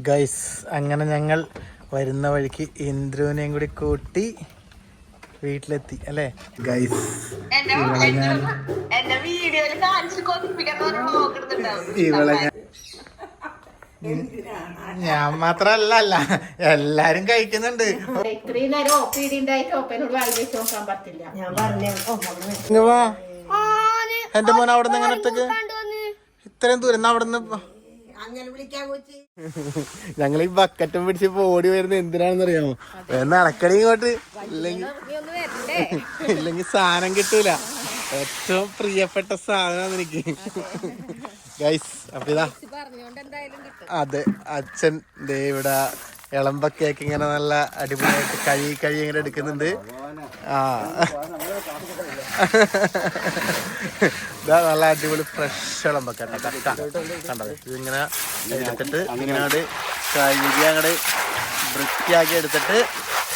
Guys അങ്ങനെ ഞങ്ങൾ വരുന്ന വഴിക്ക് ഇന്ദ്രുവിനെയും കൂടി കൂട്ടി വീട്ടിലെത്തി അല്ലേ ഗൈസ്. ഞാൻ മാത്രല്ല എല്ലാരും കഴിക്കുന്നുണ്ട്. ഇത്രയും നേരം ഓപ്പീഡിണ്ടായിട്ട് ഓപ്പനോട് വായി വെച്ച് നോക്കാൻ പറ്റില്ല. ഞാൻ പറഞ്ഞു എന്റെ മോൻ അവിടെ നിന്ന് എങ്ങനെ ഒറ്റക്ക് ഇത്രയും ദൂരം അവിടെ ഞങ്ങൾ ഈ ബക്കറ്റും പിടിച്ച് ഓടി വരുന്നത് എന്തിനാണെന്ന് അറിയാമോ? നടക്കണി ഇങ്ങോട്ട്, ഇല്ലെങ്കിൽ സാധനം കിട്ടൂല. ഏറ്റവും പ്രിയപ്പെട്ട സാധനമാണ് എനിക്ക് ഗൈസ്. അപ്പൊ ഇതാ അതെ, അച്ഛൻ ദേ ഇവിടെ ഇളമ്പക്കേക്ക് ഇങ്ങനെ നല്ല അടിപൊളിയായിട്ട് കഴുകി ഇങ്ങനെ എടുക്കുന്നുണ്ട്. ഇതാ നല്ല അടിപൊളി ഫ്രഷ് ഇളമ്പക്ക കണ്ടത്. ഇതിങ്ങനെ എടുത്തിട്ട് ഇങ്ങനെ കഴുകി അങ്ങോട്ട് വൃത്തിയാക്കി എടുത്തിട്ട്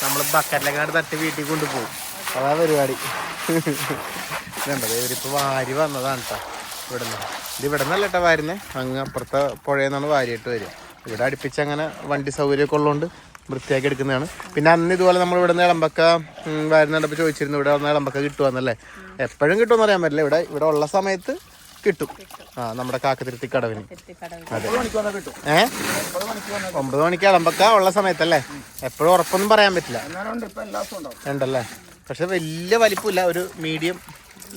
നമ്മൾ ബക്കറ്റിലേക്ക് അങ്ങോട്ട് തട്ടി വീട്ടിൽ കൊണ്ടുപോകും. അതാ പരിപാടി. ഇതുണ്ടത് ഇവരിപ്പോൾ വാരി വന്നതാണ് കേട്ടോ ഇവിടുന്ന്. ഇവിടെ നിന്നല്ല കേട്ടോ വാരുന്നേ, അങ്ങ് അപ്പുറത്തെ പുഴയിൽ നിന്നാണ് വാരിയിട്ട് വരിക. ഇവിടെ അടുപ്പിച്ച് അങ്ങനെ വണ്ടി സൗകര്യമൊക്കെ ഉള്ളതുകൊണ്ട് വൃത്തിയാക്കി എടുക്കുന്നതാണ്. പിന്നെ അന്ന് ഇതുപോലെ നമ്മൾ ഇവിടെ നിന്ന് ഇളമ്പക്ക വരുന്നുണ്ടപ്പോൾ ചോദിച്ചിരുന്നു ഇവിടെ വന്ന ഇളമ്പക്ക കിട്ടുമെന്നല്ലേ. എപ്പോഴും കിട്ടുമെന്ന് അറിയാൻ പറ്റില്ല, ഇവിടെ ഉള്ള സമയത്ത് കിട്ടും. നമ്മുടെ കാക്കത്തിരുത്തി കടവിന്. അതെ 9 മണിക്ക് ഇളമ്പക്ക ഉള്ള സമയത്തല്ലേ. എപ്പോഴും ഉറപ്പൊന്നും പറയാൻ പറ്റില്ല. ഉണ്ടല്ലേ, പക്ഷെ വലിയ വലിപ്പമില്ല, ഒരു മീഡിയം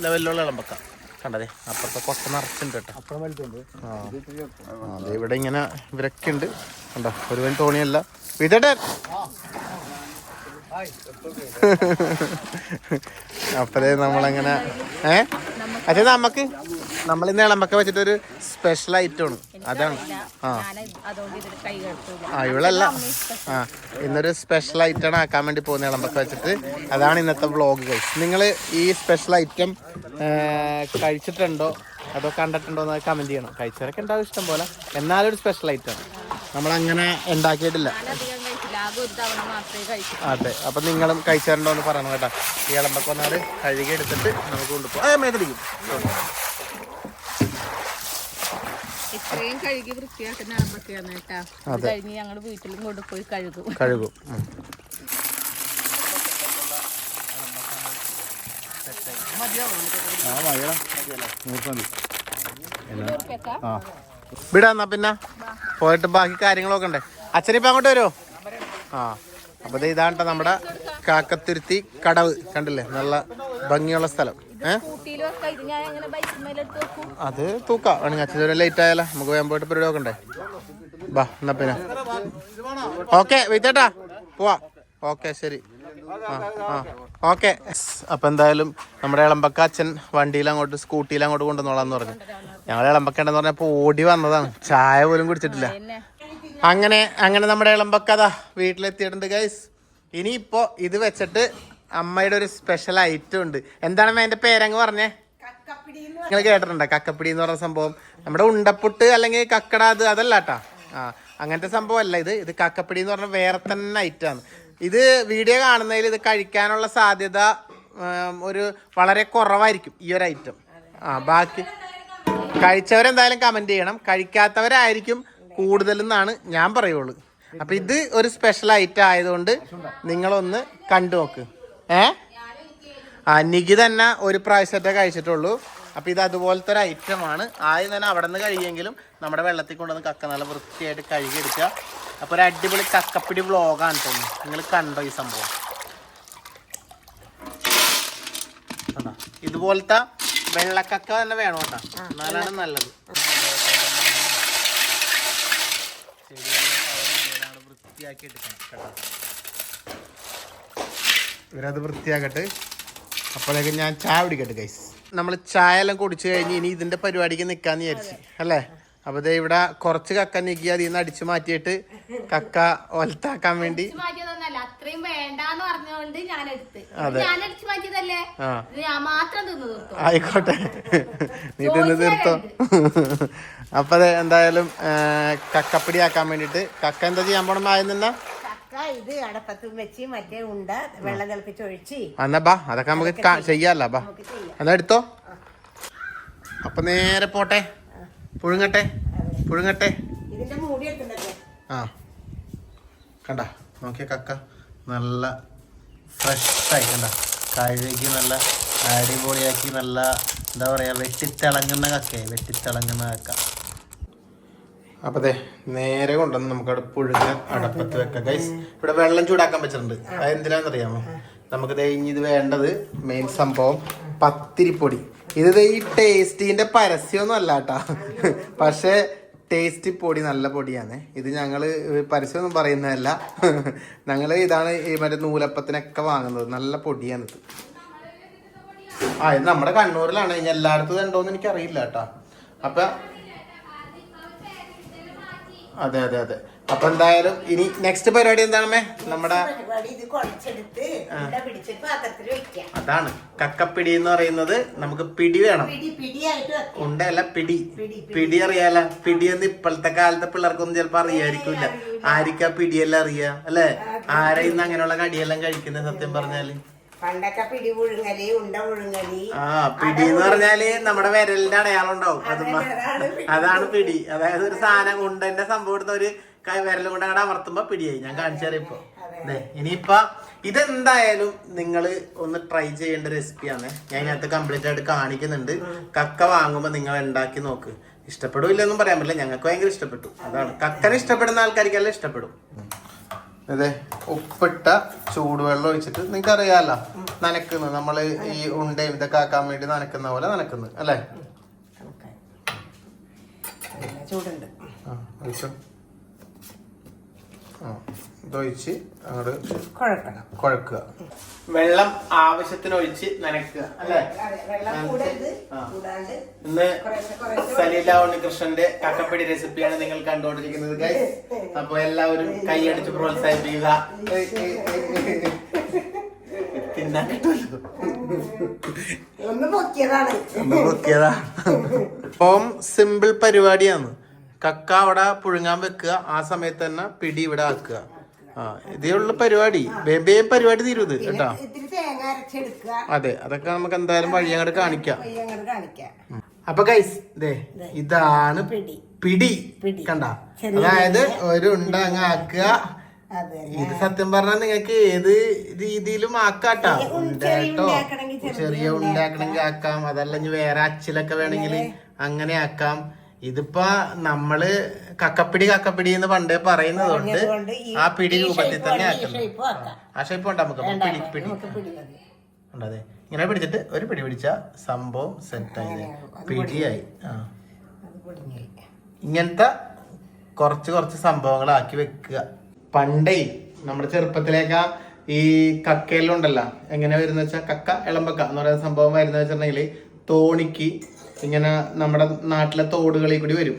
ലെവലിലുള്ള ഇളമ്പക്ക. കണ്ടതേ അപ്പുറത്തെ കൊട്ട നിറച്ചുണ്ട് കേട്ടോ. അതെ ഇവിടെ ഇങ്ങനെ ഇവരൊക്കെ ഉണ്ട് കണ്ടോ. ഒരുവൻ തോണിയല്ല വിതട്ടെ. അപ്പഴേ നമ്മളങ്ങനെ അതെ നമുക്ക് നമ്മളിന്ന് ഇളമ്പക്ക വെച്ചിട്ടൊരു സ്പെഷ്യൽ ഐറ്റമാണ് അതാണ്. ഇവളല്ല, ഇന്നൊരു സ്പെഷ്യൽ ഐറ്റമാണ് ആക്കാൻ വേണ്ടി പോകുന്ന ഇളമ്പക്ക വെച്ചിട്ട്. അതാണ് ഇന്നത്തെ വ്ളോഗ് ഗൈസ്. നിങ്ങൾ ഈ സ്പെഷ്യൽ ഐറ്റം കഴിച്ചിട്ടുണ്ടോ അതോ കണ്ടിട്ടുണ്ടോ എന്ന് കമന്റ് ചെയ്യണം. കഴിച്ചവരൊക്കെ ഉണ്ടാവും ഇഷ്ടം പോലെ, എന്നാലും ഒരു സ്പെഷ്യൽ ഐറ്റം നമ്മളങ്ങനെ ഉണ്ടാക്കിയിട്ടില്ല. അതെ, അപ്പൊ നിങ്ങളും കഴിച്ചിട്ടുണ്ടോ എന്ന് പറയണം കേട്ടോ. ഈ ഇളമ്പക്ക വന്നാൽ കഴുകി എടുത്തിട്ട് നമുക്ക് കൊണ്ടുപോകാം. മേടിക്കും ഇത്രയും കഴുകി വൃത്തിയാക്കുന്ന ഇളമ്പക്കയാണ് കേട്ടാ. അത് കഴിഞ്ഞ് ഞങ്ങൾ വീട്ടിലും കൊണ്ടുപോയി കഴുകും. വിടാന്നാ പിന്നെ പോയിട്ട് ബാക്കി കാര്യങ്ങളൊക്കെ ഉണ്ടേ. അച്ഛനിപ്പോ അങ്ങോട്ട് വരുമോ? അപ്പൊ ഇതാണ് നമ്മുടെ കാക്കത്തുരുത്തി കടവ്. കണ്ടില്ലേ, നല്ല ഭംഗിയുള്ള സ്ഥലം. അത് തൂക്കാം വേണമെങ്കിൽ. അച്ഛൻ ലേറ്റ് ആയാലോ, നമുക്ക് വേഗം പോയിട്ട് പരിപാടി നോക്കണ്ടേ. ബാ എന്നാ പിന്നെ ഓക്കെ വെയിറ്റേട്ടാ പോവാ. ഓക്കെ ശരി. ഓക്കെ. അപ്പൊ എന്തായാലും നമ്മുടെ ഇളമ്പക്ക അച്ഛൻ വണ്ടിയിൽ അങ്ങോട്ട് സ്കൂട്ടിയിൽ അങ്ങോട്ട് കൊണ്ടുവന്നോളാന്ന് പറഞ്ഞു. ഞങ്ങൾ ഇളമ്പക്ക ഉണ്ടെന്ന് പറഞ്ഞപ്പോ ഓടി വന്നതാണ്, ചായ പോലും കുടിച്ചിട്ടില്ല. അങ്ങനെ നമ്മുടെ ഇളമ്പക്ക അതാ വീട്ടിലെത്തിയിട്ടുണ്ട് ഗൈസ്. ഇനിയിപ്പോ ഇത് വെച്ചിട്ട് അമ്മയുടെ ഒരു സ്പെഷ്യൽ ഐറ്റം ഉണ്ട്. എന്താണ് അതിന്റെ പേരങ്ങ് പറഞ്ഞേ? നിങ്ങൾ കേട്ടിട്ടുണ്ടോ കക്കപ്പിടി എന്ന് പറഞ്ഞ സംഭവം? നമ്മുടെ ഉണ്ടപ്പുട്ട് അല്ലെങ്കിൽ കക്കട അതല്ല കേട്ടാ. അങ്ങനത്തെ സംഭവം അല്ല ഇത് കക്കപ്പിടി എന്ന് പറഞ്ഞ വേറെ തന്നെ ഐറ്റമാണ്. ഇത് വീഡിയോ കാണുന്നതിൽ ഇത് കഴിക്കാനുള്ള സാധ്യത ഒരു വളരെ കുറവായിരിക്കും ഈ ഒരു ഐറ്റം. ബാക്കി കഴിച്ചവരെന്തായാലും കമന്റ് ചെയ്യണം. കഴിക്കാത്തവരായിരിക്കും കൂടുതലെന്നാണ് ഞാൻ പറയുള്ളൂ. അപ്പൊ ഇത് ഒരു സ്പെഷ്യൽ ഐറ്റം ആയതുകൊണ്ട് നിങ്ങളൊന്ന് കണ്ടു നോക്ക്. നികി തന്നെ ഒരു പ്രാവശ്യത്തെ കഴിച്ചിട്ടുള്ളൂ. അപ്പൊ ഇത് അതുപോലത്തെ ഒരു ഐറ്റമാണ്. ആദ്യം തന്നെ അവിടെ നിന്ന് കഴിയെങ്കിലും നമ്മുടെ വെള്ളത്തിൽ കൊണ്ടുവന്ന് കക്ക നല്ല വൃത്തിയായിട്ട് കഴുകിയെടുക്കുക. അപ്പൊ ഒരു അടിപൊളി കക്കപ്പിടി വ്ളോഗാണ് തോന്നുന്നു. നിങ്ങൾ കണ്ടോ ഈ സംഭവം? ഇതുപോലത്തെ വെള്ളക്കക്ക തന്നെ വേണം കേട്ടോ, എന്നാലാണ് നല്ലത്. വൃത്തിയാക്കി എടുക്കണം കേട്ടോ. ഇവരത് വൃത്തിയാക്കട്ടെ. അപ്പോഴേക്കും ഞാൻ ചായ കുടിക്കട്ടെ ഗൈസ്. നമ്മൾ ചായ എല്ലാം കുടിച്ചു കഴിഞ്ഞ് ഇനി ഇതിന്റെ പരിപാടിക്ക് നിൽക്കാന്ന് വിചാരിച്ചു അല്ലേ. അപ്പൊ ദേ ഇവിടെ കുറച്ച് കക്ക നീക്കി അതിൽ നിന്ന് അടിച്ചു മാറ്റിയിട്ട് കക്ക ഒലത്താക്കാൻ വേണ്ടി. ആയിക്കോട്ടെ, നീ തിന്ന് തീർത്തോ. അപ്പൊ അതെ എന്തായാലും കക്കപ്പിടി ആക്കാൻ വേണ്ടിട്ട് കക്ക എന്താ ചെയ്യാൻ പോണം? ആദ്യം തന്നെ ഇത് അടപ്പത്തും വെച്ച് മറ്റേ ഉണ്ട വെള്ളം തിളപ്പിച്ച് ഒഴിച്ച് എന്നാ ബാ അതൊക്കെ നമുക്ക് ചെയ്യാല്ലോ. ബാ എന്നാ എടുത്തോ. അപ്പൊ നേരെ പോട്ടെ, പുഴുങ്ങട്ടെ. ഇതിന്റെ മൂടി എടുക്കണ്ടേ? ആ കണ്ട നോക്കിയ കക്ക നല്ല ഫ്രഷായി കണ്ട കഴുകി നല്ല അടിപൊളിയാക്കി നല്ല എന്താ പറയുക വെട്ടിത്തിളങ്ങുന്ന കക്കയായി വെട്ടിത്തിളങ്ങുന്ന കക്ക. അപ്പോൾ അതെ നേരെ കൊണ്ടുവന്ന് നമുക്കവിടെ പുഴുങ്ങ അടപ്പത്ത് വെക്കാം ഗൈസ്. ഇവിടെ വെള്ളം ചൂടാക്കാൻ വെച്ചിട്ടുണ്ട്. അത് എന്തിനാണെന്നറിയാമോ? നമുക്ക് ഇനി ഇത് വേണ്ടത് മെയിൻ സംഭവം പത്തിരിപ്പൊടി. ഇത് ഈ ടേസ്റ്റിന്റെ പരസ്യമൊന്നും അല്ല കേട്ടാ, പക്ഷേ ടേസ്റ്റി പൊടി നല്ല പൊടിയാണ് ഇത്. ഞങ്ങള് പരസ്യമൊന്നും പറയുന്നതല്ല, ഞങ്ങള് ഇതാണ് ഈ മറ്റേ നൂലപ്പത്തിനൊക്കെ വാങ്ങുന്നത്. നല്ല പൊടിയാണിത്. ഇത് നമ്മുടെ കണ്ണൂരിലാണ്. ഇനി എല്ലായിടത്തും ഉണ്ടോന്ന് എനിക്ക് അറിയില്ല കേട്ടാ. അപ്പൊ അതെ അതെ അതെ. അപ്പൊ എന്തായാലും ഇനി നെക്സ്റ്റ് പരിപാടി എന്താണമ്മേ? നമ്മുടെ അതാണ് കക്കപ്പിടി എന്ന് പറയുന്നത്. നമുക്ക് പിടി വേണം, ഉണ്ടല്ല പിടി. പിടി അറിയാല. പിടിയെന്ന് ഇപ്പോഴത്തെ കാലത്തെ പിള്ളേർക്കൊന്നും ചിലപ്പോ അറിയായിരിക്കില്ല. ആർക്കാ പിടിയെല്ലാം അറിയാ അല്ലെ? ആരാ ഇന്ന് അങ്ങനെയുള്ള കടിയെല്ലാം കഴിക്കുന്നത് സത്യം പറഞ്ഞാല്? പണ്ടൊക്കെ പിടി പുഴുങ്ങലി, ഉണ്ട പുഴുങ്ങലി. പിടി എന്ന് പറഞ്ഞാല് നമ്മുടെ വിരലിന്റെ അടയാളം ഉണ്ടാവും. അതാണ് പിടി. അതായത് ഒരു സാധനം ഉണ്ടന്റെ സംഭവം എടുത്ത ഒരു വിരലും കൊണ്ട് അങ്ങോട്ട് അമർത്തുമ്പോ പിടിയായി. ഞാൻ കാണിച്ചറിയപ്പോ ഇനിയിപ്പൊ ഇതെന്തായാലും നിങ്ങള് ഒന്ന് ട്രൈ ചെയ്യേണ്ട റെസിപ്പിയാണ്. ഞാൻ ഇതിനകത്ത് കംപ്ലീറ്റ് ആയിട്ട് കാണിക്കുന്നുണ്ട്. കക്ക വാങ്ങുമ്പോ നിങ്ങൾ ഉണ്ടാക്കി നോക്ക്. ഇഷ്ടപ്പെടില്ലെന്നും പറയാൻ പറ്റില്ല, ഞങ്ങൾക്ക് ഭയങ്കര ഇഷ്ടപ്പെട്ടു. അതാണ് കക്കനെ ഇഷ്ടപ്പെടുന്ന ആൾക്കാർക്കെല്ലാം ഇഷ്ടപ്പെടും. അതെ, ഉപ്പിട്ട ചൂടുവെള്ളം ഒഴിച്ചിട്ട് നിങ്ങൾക്ക് അറിയാലോ നനക്കുന്നത്. നമ്മള് ഈ ഉണ്ടയും ഇതൊക്കെ ആക്കാൻ വേണ്ടി നനക്കുന്ന പോലെ നനക്കുന്നത് അല്ലേ? ചൂടുണ്ട്. ഇതൊഴിച്ച് അങ്ങോട്ട് കുഴക്കുക. വെള്ളം ആവശ്യത്തിനൊഴിച്ച് നനക്കുക അല്ലേ? ഇന്ന് സലീല ഉണ്ണികൃഷ്ണന്റെ കക്കപ്പിടി റെസിപ്പിയാണ് നിങ്ങൾ കണ്ടുകൊണ്ടിരിക്കുന്നത് ഗൈസ്. അപ്പൊ എല്ലാവരും കൈയടിച്ച് പ്രോത്സാഹിപ്പിക്കുക. തിന്നാൻ കിട്ടുമല്ലോ. ഒന്ന് പൊക്കിയതാ. അപ്പം സിമ്പിൾ പരിപാടിയാണ്. കക്ക അവിടെ പുഴുങ്ങാൻ വെക്കുക, ആ സമയത്ത് തന്നെ പിടി ഇവിടെ ആക്കുക. ഇതേ ഉള്ള പരിപാടി. വേഗം പരിപാടി തീരുത് കേട്ടോ. അതെ, അതൊക്കെ നമുക്ക് എന്തായാലും വഴി അങ്ങോട്ട് കാണിക്കാം. അപ്പൊ ഗൈസ് ഇതാണ് പിടി. കണ്ട, അതായത് ഒരു ഉണ്ട അങ്ങ് ആക്കുക. ഇത് സത്യം പറഞ്ഞാൽ നിങ്ങൾക്ക് ഏത് രീതിയിലും ആക്കാട്ടോ. ഉണ്ടേട്ടോ ചെറിയ ഉണ്ടാക്കണമെങ്കിൽ ആക്കാം, അതല്ല ഇനി വേറെ അച്ചിലൊക്കെ വേണമെങ്കിൽ അങ്ങനെ ആക്കാം. ഇതിപ്പോ നമ്മള് കക്കപ്പിടി എന്ന് പണ്ടേ പറയുന്നത് കൊണ്ട് ആ പിടി രൂപത്തിൽ തന്നെ ആക്കണം. ആ ഷേപ്പ് ഉണ്ട് നമുക്ക്. പിടി ഉണ്ടതെ ഇങ്ങനെ പിടിച്ചിട്ട് ഒരു പിടി പിടിച്ച സംഭവം സെറ്റായി, പിടിയായി. ഇങ്ങനത്തെ കുറച്ച് സംഭവങ്ങളാക്കി വെക്കുക. പണ്ടേ നമ്മുടെ ചെറുപ്പത്തിലേക്കാ ഈ കക്കയെല്ലാം ഉണ്ടല്ലോ എങ്ങനെ വരുന്ന വെച്ചാൽ കക്ക ഇളമ്പക്ക എന്ന് പറയുന്ന സംഭവം വരുന്ന വെച്ചിട്ടുണ്ടെങ്കിൽ തോണിക്ക് ഇങ്ങനെ നമ്മുടെ നാട്ടിലെ തോടുകളിൽ കൂടി വരും.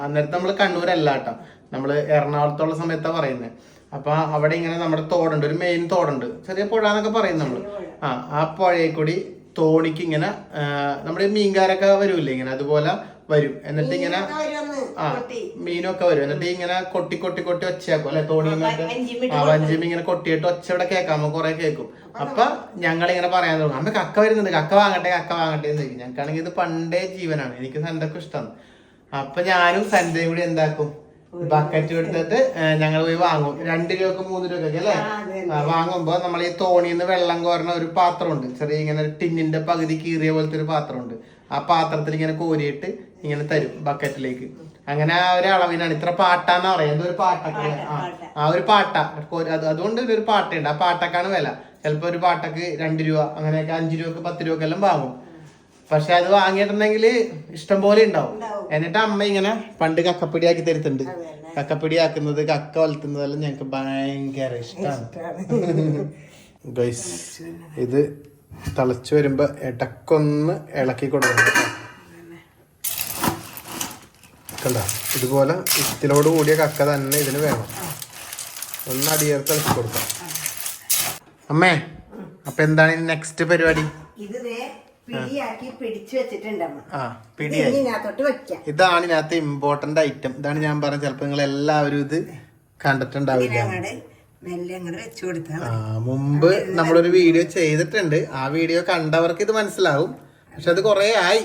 അന്നേരത്തെ നമ്മൾ കണ്ണൂരല്ല കേട്ടോ, നമ്മള് എറണാകുളത്തുള്ള സമയത്താ പറയുന്നത്. അപ്പൊ അവിടെ ഇങ്ങനെ നമ്മുടെ തോടുണ്ട്, ഒരു മെയിൻ തോടുണ്ട്, ചെറിയ പുഴ എന്നൊക്കെ പറയും നമ്മള്. ആ പുഴയിൽ കൂടി തോണിക്ക് ഇങ്ങനെ നമ്മുടെ മീൻകാരൊക്കെ വരൂല്ലേ ഇങ്ങനെ, അതുപോലെ വരും. എന്നിട്ട് ഇങ്ങനെ മീനൊക്കെ വരും. എന്നിട്ട് ഇങ്ങനെ കൊട്ടി ഒച്ചയാക്കും അല്ലെ? തോണിയുമൊക്കെ വഞ്ചിയും ഇങ്ങനെ കൊട്ടിയിട്ട് ഒച്ച ഇവിടെ കേൾക്കാമോ? കുറെ കേൾക്കും. അപ്പൊ ഞങ്ങളിങ്ങനെ പറയാൻ തുടങ്ങും, അമ്മ കക്ക വരുന്നുണ്ട്, കക്ക വാങ്ങട്ടെ എന്ന് ചോദിക്കും. ഞങ്ങൾക്കാണെങ്കിൽ ഇത് പണ്ടേ ജീവനാണ്, എനിക്ക് സന്തൊക്കെ ഇഷ്ടമാണ്. അപ്പൊ ഞാനും സന്ധ്യയും കൂടി എന്താക്കും, ബക്കറ്റ് എടുത്തിട്ട് ഞങ്ങൾ പോയി വാങ്ങും. 2 രൂപക്ക് 3 രൂപക്കൊക്കെ അല്ലെ വാങ്ങുമ്പോ നമ്മൾ ഈ തോണിന്ന് വെള്ളം കോരണ ഒരു പാത്രമുണ്ട്, ചെറിയ ഇങ്ങനെ ടിന്നിന്റെ പകുതി കീറിയ പോലത്തെ ഒരു പാത്രമുണ്ട്. ആ പാത്രത്തിൽ ഇങ്ങനെ കോരിയിട്ട് ഇങ്ങനെ തരും ബക്കറ്റിലേക്ക്. അങ്ങനെ ആ ഒരു അളവിനാണ്. ഇത്ര പാട്ടാന്ന് പറയുന്നത്. ഒരു പാട്ടൊക്കെ ആ ഒരു പാട്ട അതുകൊണ്ട് ഒരു പാട്ടുണ്ട്. ആ പാട്ടക്കാണ് വില. ചിലപ്പോ ഒരു പാട്ടക്ക് 2 രൂപ അങ്ങനെയൊക്കെ, 5 രൂപക്ക് 10 രൂപക്കെല്ലാം വാങ്ങും. പക്ഷെ അത് വാങ്ങിയിട്ടുണ്ടെങ്കിൽ ഇഷ്ടം പോലെ ഉണ്ടാവും. എന്നിട്ട് അമ്മ ഇങ്ങനെ പണ്ട് കക്കപ്പിടി ആക്കി തരുത്തുണ്ട്. കക്കപ്പിടി ആക്കുന്നത്, കക്ക വളർത്തുന്നതെല്ലാം ഞങ്ങക്ക് ഭയങ്കര ഇഷ്ടമാണ് ഗൈസ്. ഇത് തിളച്ചു വരുമ്പോ ഇടക്കൊന്ന് ഇളക്കി കൊടുക്കണം. കണ്ട, ഇതുപോലെ ഇത്തിലോട് കൂടിയ കക്ക തന്നെ ഇതിന് വേണം. ഒന്ന് അടിയേർത്ത് ഇളക്കി കൊടുക്കാം. അമ്മേ, അപ്പൊ എന്താണ് നെക്സ്റ്റ് പരിപാടി? ഇതാണ് ഇതിനകത്ത് ഇമ്പോർട്ടന്റ് ഐറ്റം. ഇതാണ് ഞാൻ പറഞ്ഞ, ചിലപ്പോ നിങ്ങൾ എല്ലാവരും ഇത് കണ്ടിട്ടുണ്ടാവില്ല. മുമ്പ് നമ്മളൊരു വീഡിയോ ചെയ്തിട്ടുണ്ട്. ആ വീഡിയോ കണ്ടവർക്ക് ഇത് മനസ്സിലാവും. പക്ഷെ അത് കൊറേ ആയി.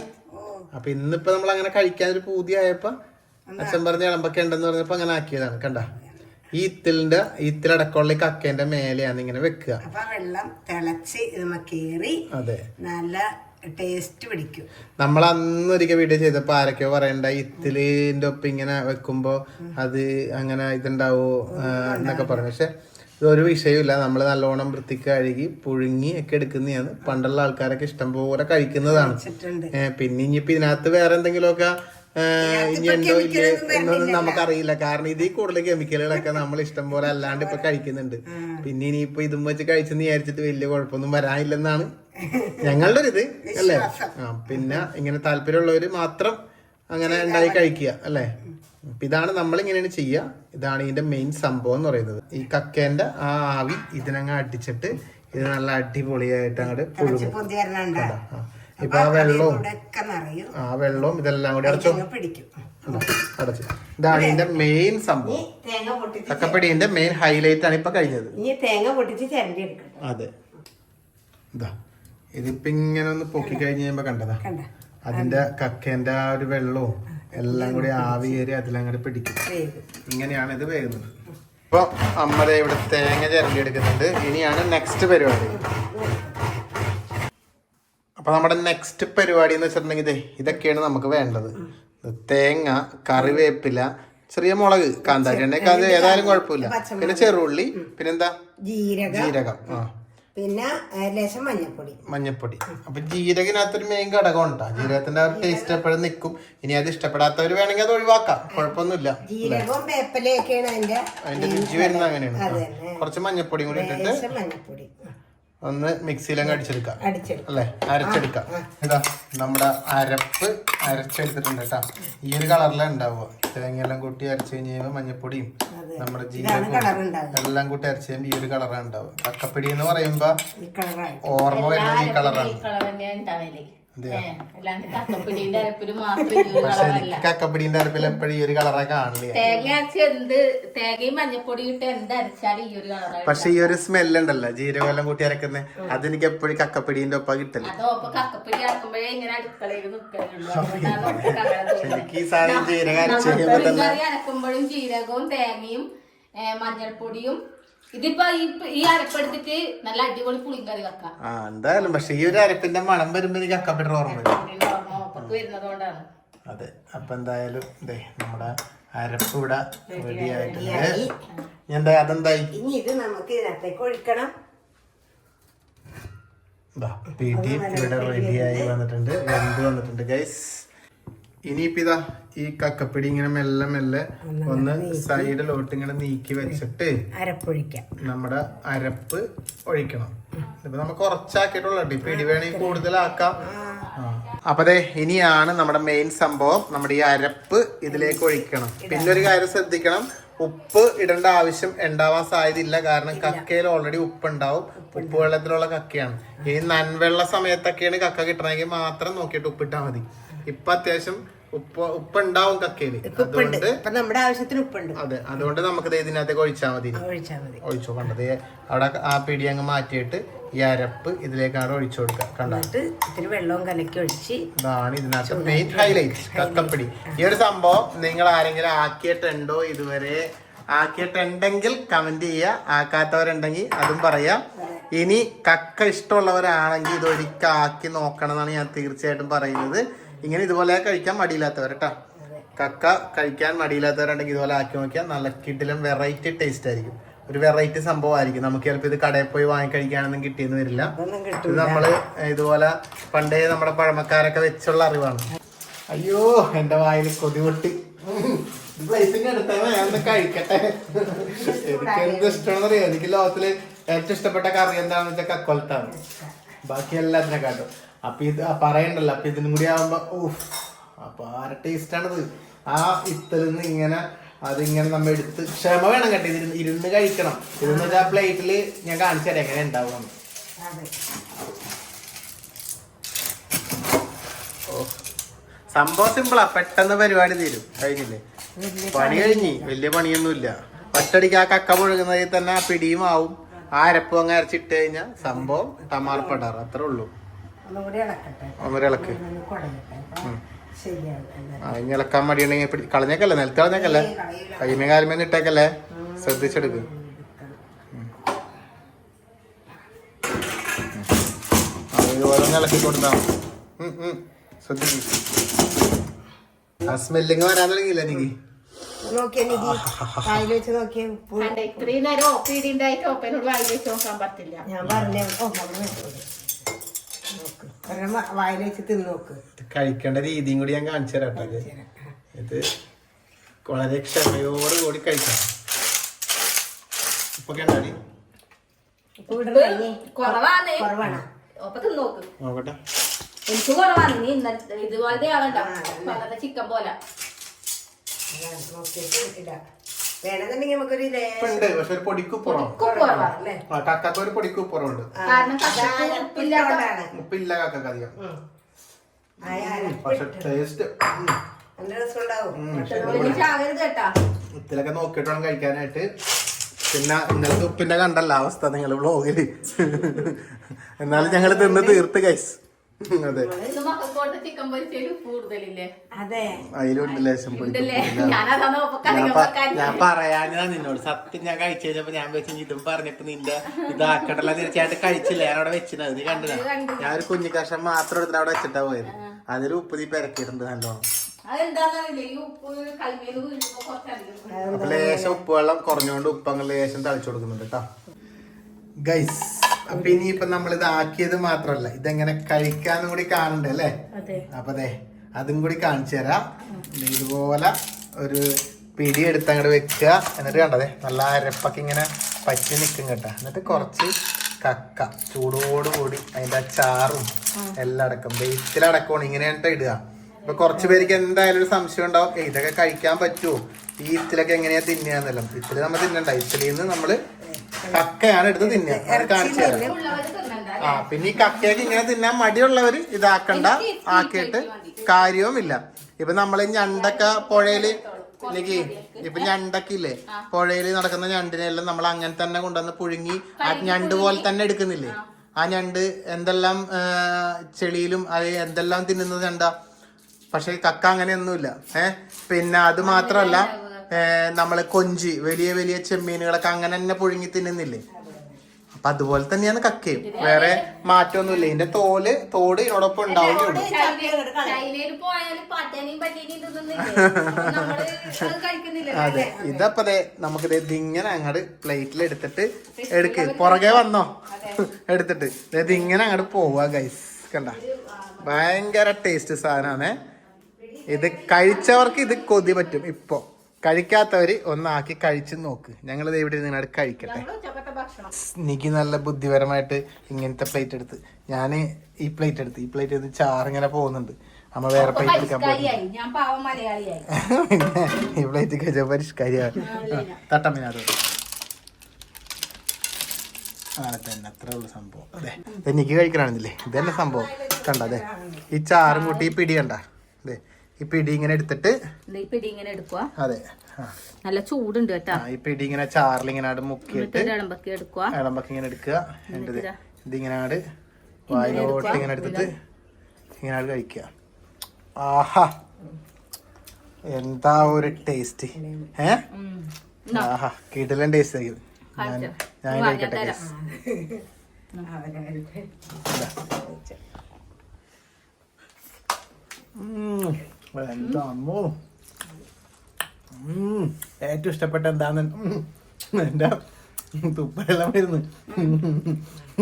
അപ്പൊ ഇന്നിപ്പോ നമ്മൾ അങ്ങനെ കഴിക്കാനൊരു പൂതിയായപ്പോ അച്ഛൻ പറഞ്ഞ ഇളമ്പൊക്കെ ഉണ്ടെന്ന് പറഞ്ഞപ്പോ അങ്ങനെ ആക്കിയതാണ്. കണ്ട, ഈ ഇത്തിലടക്കമുള്ള കക്കേന്റെ മേലെയാണ് ഇങ്ങനെ വെക്കുക. അപ്പൊ വെള്ളം തിളച്ച് ഇത് കേറി അതെ, നല്ല ടേസ്റ്റ് പിടിക്കും. നമ്മൾ അന്നൊരിക്കൽ വീഡിയോ ചെയ്തപ്പോ ആരൊക്കെയോ പറയണ്ട ഇത്തിലിന്റെ ഒപ്പം ഇങ്ങനെ വെക്കുമ്പോ അത് അങ്ങനെ ഇതുണ്ടാവോ എന്നൊക്കെ പറഞ്ഞു. പക്ഷെ ഇതൊരു വിഷയമില്ല. നമ്മൾ നല്ലോണം വൃത്തിക്ക് കഴുകി പുഴുങ്ങി ഒക്കെ എടുക്കുന്നതാണ്. പണ്ടുള്ള ആൾക്കാരൊക്കെ ഇഷ്ടം പോലെ കഴിക്കുന്നതാണ്. പിന്നെ ഇനിയിപ്പോ ഇതിനകത്ത് വേറെ എന്തെങ്കിലുമൊക്കെ ഇനി ഉണ്ടോ ഇല്ലേ എന്നൊന്നും നമുക്കറിയില്ല. കാരണം ഇതിൽ കൂടുതൽ കെമിക്കലുകളൊക്കെ നമ്മൾ ഇഷ്ടം പോലെ അല്ലാണ്ട് ഇപ്പൊ കഴിക്കുന്നുണ്ട്. പിന്നെ ഇനിയിപ്പോ ഇതും വെച്ച് കഴിച്ചെന്ന് വിചാരിച്ചിട്ട് വലിയ കുഴപ്പമൊന്നും വരാനില്ലെന്നാണ് ഞങ്ങളുടെ ഒരു ഇത് അല്ലേ. പിന്നെ ഇങ്ങനെ താല്പര്യമുള്ളവര് മാത്രം അങ്ങനെ ഉണ്ടായി കഴിക്കുക അല്ലേ. ഇതാണ് നമ്മൾ ഇങ്ങനെയാണ് ചെയ്യുക. ഇതാണ് ഇതിന്റെ മെയിൻ സംഭവം എന്ന് പറയുന്നത്. ഈ കക്കേന്റെ ആ ആവി ഇതിനങ്ങ് അടിച്ചിട്ട് ഇത് നല്ല അടിപൊളിയായിട്ട് അങ്ങോട്ട് പുഴുങ്ങും. ഇപ്പൊ ആ വെള്ളവും ഇതെല്ലാം കൂടി അടച്ചു. ഇതാണ് ഇതിന്റെ മെയിൻ സംഭവം. കക്കപ്പടിന്റെ മെയിൻ ഹൈലൈറ്റ് ആണ് ഇപ്പൊ കഴിഞ്ഞത്. അതെ, ഇതാ ഇതിപ്പോ ഇങ്ങനെ ഒന്ന് പൊക്കി കഴിഞ്ഞ് കഴിയുമ്പോ കണ്ടതാ അതിന്റെ കക്കേന്റെ ആ ഒരു വെള്ളവും എല്ലാം കൂടി ആവി കയറി അതിലങ്ങോട്ട് പിടിക്കും. ഇങ്ങനെയാണ് ഇത് വേകുന്നത്. ഇപ്പൊ അമ്മ ഇവിടെ തേങ്ങ ചിരണ്ടി എടുക്കുന്നുണ്ട്. ഇനിയാണ് നെക്സ്റ്റ് പരിപാടി. അപ്പൊ നമ്മുടെ നെക്സ്റ്റ് പരിപാടി എന്ന് വെച്ചിട്ടുണ്ടെങ്കിൽ ഇതൊക്കെയാണ് നമുക്ക് വേണ്ടത്. തേങ്ങ, കറിവേപ്പില, ചെറിയ മുളക്, കാന്താരി എണ്ണ ഏതായാലും കുഴപ്പമില്ല, പിന്നെ ചെറുള്ളി, പിന്നെന്താ ജീരകം, പിന്നെ ലേശം മഞ്ഞപ്പൊടി. അപ്പൊ ജീരകത്തിനകത്തൊരു മെയിൻ ഘടകം ഉണ്ടാ. ജീരകത്തിന്റെ ടേസ്റ്റ് എപ്പോഴും നിൽക്കും. ഇനി അത് ഇഷ്ടപ്പെടാത്തവര് വേണമെങ്കിൽ അത് ഒഴിവാക്കാം, കുഴപ്പമൊന്നുമില്ല. ജീരകവും വേപ്പിലയൊക്കെയാണ് അതിന്റെ രുചി വരുന്നത് അങ്ങനെയാണ്. കുറച്ച് മഞ്ഞപ്പൊടിയും കൂടി ഇട്ടിട്ട് ഒന്ന് മിക്സിയിലങ്ങ് അടിച്ചെടുക്കാം അല്ലെ, അരച്ചെടുക്കാം. ഇതാ നമ്മുടെ അരപ്പ് അരച്ചെടുത്തിട്ടുണ്ട് കേട്ടോ. ഈ ഒരു കളറിലാണ് ഉണ്ടാവുക. തേങ്ങയെല്ലാം കൂട്ടി അരച്ചു കഴിഞ്ഞ് കഴിയുമ്പോൾ മഞ്ഞപ്പൊടിയും നമ്മുടെ ജീരകവും എല്ലാം കൂട്ടി അരച്ചു കഴിയുമ്പോൾ ഈ ഒരു കളറാണ് ഉണ്ടാവുക. കക്കപ്പിടി എന്ന് പറയുമ്പോ ഓർമ്മ വരുന്നത് ഈ കളറാണ്. കക്കപ്പിടിന്റെ അരപ്പിൽ എപ്പോഴും ഈ ഒരു കളറെ കാണില്ല. തേങ്ങയും മഞ്ഞപ്പൊടി ഇട്ട് എന്തരച്ചാലും ഈ ഒരു കളറാണ്. പക്ഷെ ഈ ഒരു സ്മെല്ല് ഉണ്ടല്ലോ ജീരകമെല്ലാം കൂട്ടി അരക്കുന്നത്, അതെനിക്ക് എപ്പോഴും കക്കപ്പിടിന്റെ ഒപ്പം കിട്ടില്ല. കക്കപ്പിടി അരക്കുമ്പോഴേ ഇങ്ങനെ അടുക്കളയിൽ എനിക്ക് ഈ സാധനം ജീരകം അരക്കുമ്പോഴും ജീരകവും തേങ്ങയും മഞ്ഞൾപ്പൊടിയും ഇതിപ്പോ ഈ അരപ്പെടുത്തിട്ട് നല്ല അടിപൊളി പുളിങ്കറി വെക്കാം. എന്തായാലും പക്ഷെ ഈ ഒരു അരപ്പിന്റെ മണം വരുമ്പോ എനിക്ക് കക്കപ്പിടി ഓർമ്മ വരുന്നതുകൊണ്ടാണ്. അതെ, അപ്പൊ എന്തായാലും നമ്മുടെ അരപ്പ് ഇവിടെ റെഡി ആയിട്ടുണ്ട്. എന്താ അതെന്തായി ഇനി ഇത് നമുക്ക് ഇതിനകത്തേക്ക് ഒഴിക്കണം. പിടി ഇവിടെ റെഡിയായി വന്നിട്ടുണ്ട്, വെന്ത് വന്നിട്ടുണ്ട് ഗൈസ്. ഇനിയിപ്പോ ഇതാ ഈ കക്കപ്പിടി ഇങ്ങനെ മെല്ലെ മെല്ലെ ഒന്ന് സൈഡിലോട്ട് ഇങ്ങനെ നീക്കി വെച്ചിട്ട് അരപ്പൊഴിക്കാം. നമ്മുടെ അരപ്പ് ഒഴിക്കണം. ഇപ്പൊ നമുക്ക് കുറച്ചാക്കിയിട്ടുള്ള പിടി വേണമെങ്കിൽ കൂടുതലാക്കാം. അപ്പൊ അതെ, ഇനിയാണ് നമ്മുടെ മെയിൻ സംഭവം. നമ്മുടെ ഈ അരപ്പ് ഇതിലേക്ക് ഒഴിക്കണം. പിന്നെ ഒരു കാര്യം ശ്രദ്ധിക്കണം, ഉപ്പ് ഇടേണ്ട ആവശ്യം ഉണ്ടാവാൻ സാധ്യതയില്ല. കാരണം കക്കയിൽ ഓൾറെഡി ഉപ്പ് ഉണ്ടാവും. ഉപ്പ് വെള്ളത്തിലുള്ള കക്കയാണ്. ഈ നൻവെള്ള സമയത്തൊക്കെയാണ് കക്ക കിട്ടണമെങ്കിൽ മാത്രം നോക്കിയിട്ട് ഉപ്പിട്ടാൽ മതി. ഇപ്പൊ അത്യാവശ്യം ഉപ്പ് ഉണ്ടാവും കക്കയില്, അതുകൊണ്ട് നമ്മുടെ ആവശ്യത്തിന് ഉപ്പുണ്ട്. അതെ, അതുകൊണ്ട് നമുക്ക് ഇതിനകത്തേക്ക് ഒഴിച്ചാൽ മതി. ഒഴിച്ചു കണ്ടത് അവിടെ ആ പിടി അങ്ങ് മാറ്റിയിട്ട് ഈ അരപ്പ് ഇതിലേക്കാണ് ഒഴിച്ചു കൊടുക്കുക. കണ്ടിട്ട് ഇത്തിരി വെള്ളവും കലക്കി ഒഴിച്ച് ഇതാണ് ഇതിനകത്ത് മെയിൻ ഹൈലൈറ്റ് കക്കപ്പിടി. ഈ ഒരു സംഭവം നിങ്ങൾ ആരെങ്കിലും ആക്കിയിട്ടുണ്ടോ ഇതുവരെ? ആക്കിയിട്ടുണ്ടെങ്കിൽ കമന്റ് ചെയ്യുക. ആക്കാത്തവരുണ്ടെങ്കിൽ അതും പറയാം. ഇനി കക്ക ഇഷ്ടമുള്ളവരാണെങ്കിൽ ഇതൊരിക്കൽ ആക്കി നോക്കണം എന്നാണ് ഞാൻ തീർച്ചയായിട്ടും പറയുന്നത്. ഇങ്ങനെ ഇതുപോലെ കഴിക്കാൻ മടിയില്ലാത്തവർ കേട്ടോ. കക്ക കഴിക്കാൻ മടിയില്ലാത്തവരുണ്ടെങ്കിൽ ഇതുപോലെ ആക്കി നോക്കിയാൽ നല്ല കിടിലം വെറൈറ്റി ടേസ്റ്റ് ആയിരിക്കും. ഒരു വെറൈറ്റി സംഭവമായിരിക്കും. നമുക്ക് ചിലപ്പോൾ ഇത് കടയിൽ പോയി വാങ്ങി കഴിക്കാനൊന്നും കിട്ടിയെന്ന് വരില്ല. ഇത് നമ്മള് ഇതുപോലെ പണ്ടേ നമ്മുടെ പഴമക്കാരൊക്കെ വെച്ചുള്ള അറിവാണ്. അയ്യോ, എന്റെ വായിൽ കൊതിപൊട്ടി. ഞാൻ കഴിക്കട്ടെ. എനിക്ക് എന്ത് ഇഷ്ടമാണെന്ന് അറിയാം. എനിക്ക് ലോകത്തില് ഏറ്റവും ഇഷ്ടപ്പെട്ട കറി എന്താണെന്ന് വെച്ചാൽ കക്കൊലത്താണ്. ബാക്കി എല്ലാത്തിനെക്കാട്ടും. അപ്പൊ ഇത് പറയണ്ടല്ലോ. അപ്പൊ ഇതിനും കൂടി ആവുമ്പോ അപ്പൊ ആരെ ടേസ്റ്റ് ആണിത്. ആ ഇത്തലിന്ന് ഇങ്ങനെ അതിങ്ങനെ നമ്മ എടുത്ത് ക്ഷമ വേണം കേട്ടോ. ഇരുന്ന് കഴിക്കണം. ഇതെന്ന് വെച്ചാൽ പ്ലേറ്റില് ഞാൻ കാണിച്ചു തരാം എങ്ങനെ ഉണ്ടാവും. സംഭവം സിമ്പിളാ, പെട്ടെന്ന് പരിപാടി തീരും. കഴിഞ്ഞില്ലേ? പണി കഴിഞ്ഞ് വലിയ പണിയൊന്നുമില്ല. ഒറ്റടിക്ക് ആ കക്ക പുഴുകുന്നതിൽ തന്നെ ആ പിടിയും ആവും. ആ അരപ്പും അങ്ങ് അരച്ചിട്ട് കഴിഞ്ഞാൽ സംഭവം ടമാർപ്പടാറ്. അത്രേ ഉള്ളൂ. ഒന്നര ഇളക്ക്. ശരിയാണ്. ഇനി ഇളക്കാൻ മടിയുണ്ടെങ്കിൽ കളഞ്ഞേക്കല്ലേ, നിലത്ത് കളഞ്ഞേക്കല്ലേ, കൈമേ കാലുമേന്ന് ഇട്ടേക്കല്ലേ, ശ്രദ്ധിച്ചെടുക്കും. അതുപോലെ ഇളക്കി കൊടുത്താ ശ്രദ്ധിക്കും. ആ സ്മെല്ലിങ് വരാൻ തുടങ്ങിയില്ല എനിക്ക്. നോക്കിയാ നീ വായിൽ വെച്ച് നോക്കിയ ഇത്രയും നേരം ഓപ്പീഡി ഉണ്ടായിട്ട് ഓപ്പനോട് വായിൽ വെച്ച് നോക്കാൻ പറ്റില്ല. ഞാൻ പറഞ്ഞ വായിൽ വെച്ച് തിന്ന് നോക്ക്. കഴിക്കേണ്ട രീതിയും കൂടി ഞാൻ കാണിച്ചു തരാം. ഇത് വളരെ ക്ഷമയോട് കൂടി കഴിക്കണം. ഇപ്പൊ കേട്ടാടി കുറവാണ്, കുറവാണ്. ഒപ്പം തിന്ന് നോക്ക്. നോക്കട്ടെ. എനിക്ക് കുറവാണ്. നീ ഇന്നത്തെ ഇതുപോലത്തെ ആവണ്ട, പണ്ടത്തെ ചിക്കൻ പോലെ. വേണമെന്നുണ്ടെങ്കിൽ നമുക്കൊരു ഉണ്ട്, പക്ഷെ ഒരു പൊടിക്കുപ്പുറം കുറവാണല്ലേ. കക്കൊക്കെ ഒരു പൊടിക്കുപ്പുറമുണ്ട്. കാരണം ഉപ്പില്ല കക്കൊക്കെ അധികം. പക്ഷെ ടേസ്റ്റ് നല്ല രസമുണ്ടാവും. കേട്ടാ ഉപ്പിലൊക്കെ നോക്കിയിട്ട് വേണം കഴിക്കാനായിട്ട്. പിന്നെ ഇന്നലത്തെ ഉപ്പിന്റെ കണ്ടല്ല അവസ്ഥ നിങ്ങൾ വ്ളോഗില്. എന്നാലും ഞങ്ങൾ തിന്ന് തീർത്ത് ഗൈസ്. അതെ, ചിക്കൻ പൊരിച്ചതിൽ കൂടുതലില്ലേ? അതെ, അതിലുണ്ട് ലേശം പൊടി. ഞാൻ പറയാനാ നിന്നോട് സത്യം. ഞാൻ കഴിച്ചു കഴിഞ്ഞപ്പോ ഞാൻ വെച്ച് ഇതും പറഞ്ഞിട്ട് നിന്റെ ഇതാക്കട്ടല്ല, തീർച്ചയായിട്ടും കഴിച്ചില്ല. ഞാൻ അവിടെ വെച്ചിട്ടുണ്ട്, നീ കണ്ടില്ല. ഞാൻ ഒരു കുഞ്ഞു കഷ്ണം മാത്രം എടുത്തിട്ട് അവിടെ വെച്ചിട്ടാ പോയത്. അതിൽ ഉപ്പ് നീ പെരക്കിയിട്ടുണ്ട് നല്ലോണം. അപ്പൊ ലേശം ഉപ്പ് വെള്ളം കുറഞ്ഞോണ്ട് ഉപ്പ് അങ്ങ് ലേശം തളിച്ചു കൊടുക്കുന്നുണ്ട് കേട്ടോ ഗൈസ്. അപ്പൊ ഇനിയിപ്പൊ നമ്മൾ ഇത് ആക്കിയത് മാത്രല്ല, ഇതെങ്ങനെ കഴിക്കാന്നും കൂടി കാണണ്ടേ അല്ലേ? അപ്പൊ അതെ, അതും കൂടി കാണിച്ചു തരാം. ഇതുപോലെ ഒരു പിടി എടുത്ത് അങ്ങോട്ട് വെക്കുക. എന്നിട്ട് കണ്ടതേ നല്ല അരപ്പൊക്കെ ഇങ്ങനെ പറ്റി നിൽക്കും കേട്ടോ. എന്നിട്ട് കുറച്ച് കക്ക ചൂടോടുകൂടി അതിന്റെ ആ ചാറും എല്ലാം അടക്കം വെയിറ്റിലടക്കമാണ് ഇങ്ങനെയായിട്ട് ഇടുക. അപ്പൊ കുറച്ച് പേർക്ക് എന്തായാലും ഒരു സംശയം ഉണ്ടാവും, ഇതൊക്കെ കഴിക്കാൻ പറ്റുമോ, ഈ ഇത്തിലൊക്കെ എങ്ങനെയാ തിന്നുകയെന്നല്ലോ. ഇത്തില് നമ്മൾ തിന്നണ്ട, ഇത്തിലിന്ന് നമ്മള് കക്കയാണ് എടുത്ത് തിന്നുക. അത് കാണിച്ചു തരാം. പിന്നെ ഈ കക്കയൊക്കെ ഇങ്ങനെ തിന്നാൻ മടിയുള്ളവര് ഇതാക്കണ്ട, ആക്കിയിട്ട് കാര്യവുമില്ല. ഇപ്പൊ നമ്മള് ഞണ്ടൊക്കെ പുഴയില് ഇപ്പൊ ഞണ്ടൊക്കെ ഇല്ലേ, പുഴയില് നടക്കുന്ന ഞണ്ടിനെല്ലാം നമ്മൾ അങ്ങനെ തന്നെ കൊണ്ടുവന്ന് പുഴുങ്ങി ആ ഞണ്ട് പോലെ തന്നെ എടുക്കുന്നില്ലേ. ആ ഞണ്ട് എന്തെല്ലാം ചെളിയിലും അത് എന്തെല്ലാം തിന്നുന്നത് ഞണ്ടാ. പക്ഷെ കക്ക അങ്ങനെയൊന്നുമില്ല. പിന്നെ അത് മാത്രമല്ല, നമ്മള് കൊഞ്ചി വലിയ വലിയ ചെമ്മീനുകളൊക്കെ അങ്ങനെ തന്നെ പുഴുങ്ങി തിന്നുന്നില്ലേ. അപ്പൊ അതുപോലെ തന്നെയാണ് കക്കയും, വേറെ മാറ്റമൊന്നുമില്ല. ഇതിന്റെ തോട് ഇതിനോടൊപ്പം ഉണ്ടാവുകയുള്ളൂ. അതെ, ഇതപ്പതേ നമുക്കിത് ഇതിങ്ങനെ അങ്ങോട്ട് പ്ലേറ്റിൽ എടുത്തിട്ട് എടുക്ക്. പുറകെ വന്നോ എടുത്തിട്ട് ഇതിങ്ങനെ അങ്ങോട്ട് പോവാ ഗൈസ്. കണ്ട, ഭയങ്കര ടേസ്റ്റ് സാധനമാണേ ഇത്. കഴിച്ചവർക്ക് ഇത് കൊതി പറ്റും. ഇപ്പൊ കഴിക്കാത്തവര് ഒന്നാക്കി കഴിച്ചു നോക്ക്. ഞങ്ങളിത് ഇവിടെ നിങ്ങളോട് കഴിക്കട്ടെ. എനിക്ക് നല്ല ബുദ്ധിപരമായിട്ട് ഇങ്ങനത്തെ പ്ലേറ്റ് എടുത്ത് ഞാൻ ഈ പ്ലേറ്റ് എടുത്ത് ചാറിങ്ങനെ പോകുന്നുണ്ട്. അമ്മ വേറെ പ്ലേറ്റ് എടുക്കാൻ പോകും. പിന്നെ ഈ പ്ലേറ്റ് കഴിച്ച പരിഷ്കാരിയാണ്. തട്ടമ്മനത് തന്നെ അത്രേ ഉള്ളു സംഭവം. അതെ, എനിക്ക് കഴിക്കണമെന്നില്ലേ, ഇതന്നെ സംഭവം. കണ്ട അതെ, ഈ ചാറും കൂട്ടി ഈ പിടി കണ്ട, അതെ ഈ പിടി ഇങ്ങനെ എടുത്തിട്ട് അതെ നല്ല ചൂടുണ്ട് കേട്ടാ. ഈ പിടി ഇങ്ങനെ ചാറിലിങ്ങനെ മുക്കിയിട്ട് ഇളമ്പക്കി ഇങ്ങനെ എടുക്കുക. ഇതിങ്ങനെ വായിലോട്ട് ഇങ്ങനെ എടുത്തിട്ട് ഇങ്ങനെ കഴിക്കുക. ആഹാ, എന്താ ഒരു ടേസ്റ്റ്. ആഹാ, കിടിലൻ ടേസ്റ്റ് ആയിരിക്കും. ഞാൻ കഴിക്കട്ടെ. എന്താമോ ഏറ്റവും ഇഷ്ടപ്പെട്ട എന്താന്ന് എന്റെ തുപ്പലെല്ലാം വരുന്നു.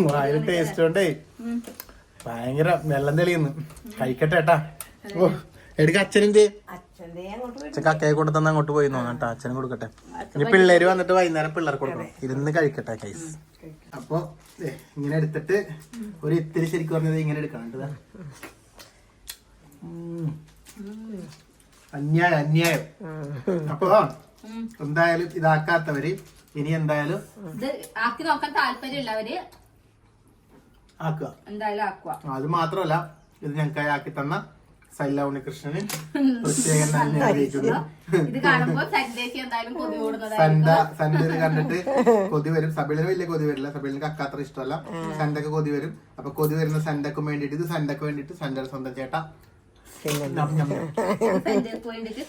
വായിൽ ടേസ്റ്റ് കൊണ്ടേ ഭയങ്കര വെള്ളം തെളിയുന്നു. കഴിക്കട്ടെ ഏട്ടാ. ഓ എടുക്ക. അച്ഛനെന്ത് കക്കയെ കൊണ്ട് തന്നെ അങ്ങോട്ട് പോയി നോക്കട്ടെ. അച്ഛനും കൊടുക്കട്ടെ. ഇനി പിള്ളേര് വന്നിട്ട് വൈകുന്നേരം പിള്ളേർക്ക് കൊടുക്കണം. ഇരുന്ന് കഴിക്കട്ടെ കൈസ്. അപ്പൊ ഇങ്ങനെ എടുത്തിട്ട് ഒരു ഇത്തിരി ശരിക്കും പറഞ്ഞത് ഇങ്ങനെ എടുക്കണം. അന്യായം. അപ്പൊ എന്തായാലും ഇതാക്കാത്തവര് ഇനി എന്തായാലും ആക്കി നോക്കാൻ താല്പര്യമുള്ളവര് ആക്കുക. അത് മാത്രമല്ല, ഇത് ഞങ്ങൾക്കായി ആക്കി തന്ന സൈല ഉണ്ണികൃഷ്ണന് പ്രത്യേകം തന്നെ അറിയിക്കുന്നു. സൻഡ കണ്ടിട്ട് കൊതി വരും. സബിളിന് വലിയ കൊതി വരില്ല, സബിളിന് കക്ക അത്ര ഇഷ്ടമല്ല. സൻഡക്ക് കൊതി വരും. അപ്പൊ കൊതി വരുന്ന സൻഡക്കും വേണ്ടിട്ട്, ഇത് സൻഡക്ക് വേണ്ടിട്ട് സൻഡയുടെ സ്വന്തം ചേട്ടാ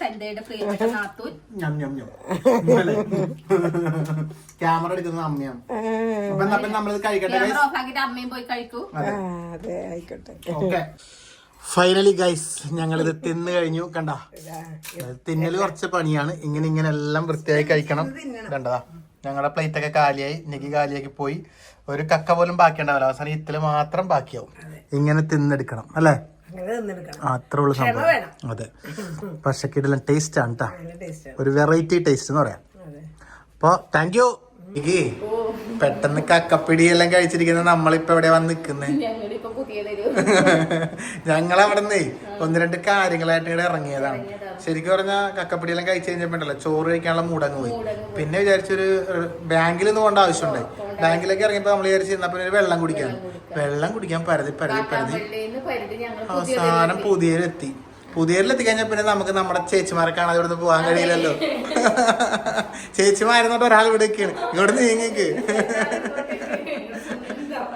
സന്ധ്യയുടെ പ്രിയപ്പെട്ട നാത്തൂൻ ക്യാമറ എടുക്കുന്ന അമ്മയാണ്. അപ്പൊ നമ്മളിത് കഴിക്കട്ടെ. അമ്മയും പോയി കഴിക്കൂ. അതെ ആയിക്കോട്ടെ. ഓക്കെ, ഫൈനലി ഗൈസ് ഞങ്ങളിത് തിന്ന് കഴിഞ്ഞു. കണ്ട, തിന്നല് കുറച്ച് പണിയാണ്. ഇങ്ങനെ എല്ലാം വൃത്തിയായി കഴിക്കണം. കണ്ടതാ, ഞങ്ങളുടെ പ്ലേറ്റ് ഒക്കെ കാലിയായി. നെഗി കാലിയാക്കി പോയി. ഒരു കക്ക പോലും ബാക്കിയുണ്ടാവില്ല. അവസാനം ഇത്തില് മാത്രം ബാക്കിയാവും. ഇങ്ങനെ തിന്നെടുക്കണം അല്ലേ? അത്ര ഉള്ള സംഭവം. അതെ, പക്ഷെ കിടലൻ ടേസ്റ്റ് ആണ് കേട്ടോ. ഒരു വെറൈറ്റി ടേസ്റ്റ് എന്ന് പറയാം. അപ്പൊ താങ്ക് യു. പെട്ടെന്ന് കക്കപ്പിടി എല്ലാം കഴിച്ചിരിക്കുന്ന നമ്മളിപ്പോ എവിടെ വന്ന് നിക്കുന്നേ? ഞങ്ങളവിടെ നിന്ന് 1-2 കാര്യങ്ങളായിട്ട് ഇവിടെ ഇറങ്ങിയതാണ്. ശരിക്കും പറഞ്ഞാൽ കക്കപ്പിടി എല്ലാം കഴിച്ചു കഴിഞ്ഞപ്പോണ്ടല്ലോ ചോറ് കഴിക്കാനുള്ള മൂടങ്ങ് പോയി. പിന്നെ വിചാരിച്ചൊരു ബാങ്കിൽ നിന്ന് പോകേണ്ട ആവശ്യമുണ്ടായി. ബാങ്കിലേക്ക് ഇറങ്ങിയപ്പോ നമ്മൾ വിചാരിച്ചു എന്നാ പിന്നെ ഒരു വെള്ളം കുടിക്കാൻ പരതി അവസാനം പുതിയരിലെത്തി കഴിഞ്ഞാൽ പിന്നെ നമുക്ക് നമ്മുടെ ചേച്ചിമാരെ കാണാതെ ഇവിടുന്ന് പോകാൻ കഴിയില്ലല്ലോ. ചേച്ചിമാരെന്നോട്ട് ഒരാൾ ഇവിടേക്കാണ്, ഇങ്ങോട്ട് നീങ്ങിക്ക്.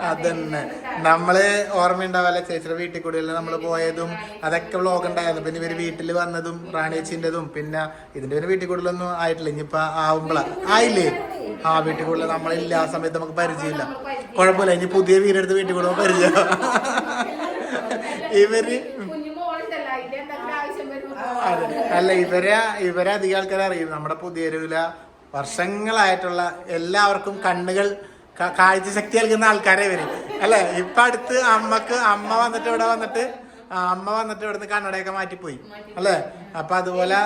അതന്നെ, നമ്മള് ഓർമ്മയുണ്ടാവല്ലേ ചേച്ചിയുടെ വീട്ടിൽ കൂടെയല്ലേ നമ്മള് പോയതും, അതൊക്കെ വ്ളോഗ് ഉണ്ടായിരുന്നു. പിന്നെ ഇവര് വീട്ടിൽ വന്നതും റാണിയേച്ചിൻ്റെതും. പിന്നെ ഇതിന്റെ ഒരു വീട്ടിൽ കൂടുതലൊന്നും ആയിട്ടില്ല. ഇനിയിപ്പൊ ആവുമ്പോളാ ആയില്ലേ? ആ വീട്ടിൽ കൂടുതൽ നമ്മളില്ല, ആ സമയത്ത് നമുക്ക് പരിചയമില്ല. കുഴപ്പമില്ല, ഇനി പുതിയ വീടെടുത്ത് വീട്ടിൽ കൂടുമ്പോ പരിചയം. അല്ല, ഇവരെ അധികം ആൾക്കാരെ അറിയും. നമ്മുടെ പുതിയരുവില വർഷങ്ങളായിട്ടുള്ള എല്ലാവർക്കും കണ്ണുകൾ കാഴ്ച ശക്തി നൽകുന്ന ആൾക്കാരെ വരും അല്ലെ? ഇപ്പൊ അടുത്ത് അമ്മ വന്നിട്ട് ഇവിടുന്ന് കണ്ണടയൊക്കെ മാറ്റിപ്പോയി അല്ലെ? അപ്പൊ അതുപോലെ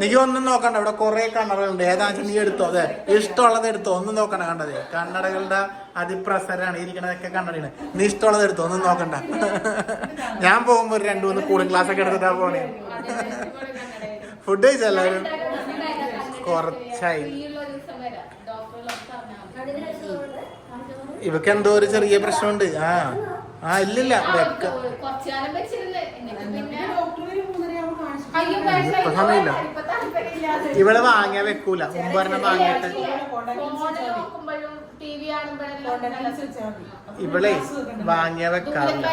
നീ ഒന്നും നോക്കണ്ട, ഇവിടെ കുറെ കണ്ണടകളുണ്ട്. ഏതാണെന്ന് വെച്ചാൽ നീ എടുത്തോ, അതെ ഇഷ്ടമുള്ളത് എടുത്തോ, ഒന്നും നോക്കണ്ട. കണ്ടത് കണ്ണടകളുടെ അതിപ്രസരാണ് ഇരിക്കണതൊക്കെ കണ്ണടയാണ്. നീ ഇഷ്ടമുള്ളത് എടുത്തോ, ഒന്നും നോക്കണ്ട. ഞാൻ പോകുമ്പോ ഒരു 2-3 കൂളിംഗ് ക്ലാസ് ഒക്കെ എടുത്തിട്ടാ പോണേ. ഫുഡ് കഴിച്ചല്ലാരും കുറച്ചായി. ഇവക്ക് എന്തോ ഒരു ചെറിയ പ്രശ്നമുണ്ട്. ഇല്ലില്ല ഇപ്പൊ സമയമില്ല. ഇവിടെ വാങ്ങിയാ വെക്കൂല. മുമ്പ് പറഞ്ഞ വാങ്ങിയിട്ട് ഇവിടെ വാങ്ങിയാ വെക്കാറില്ല.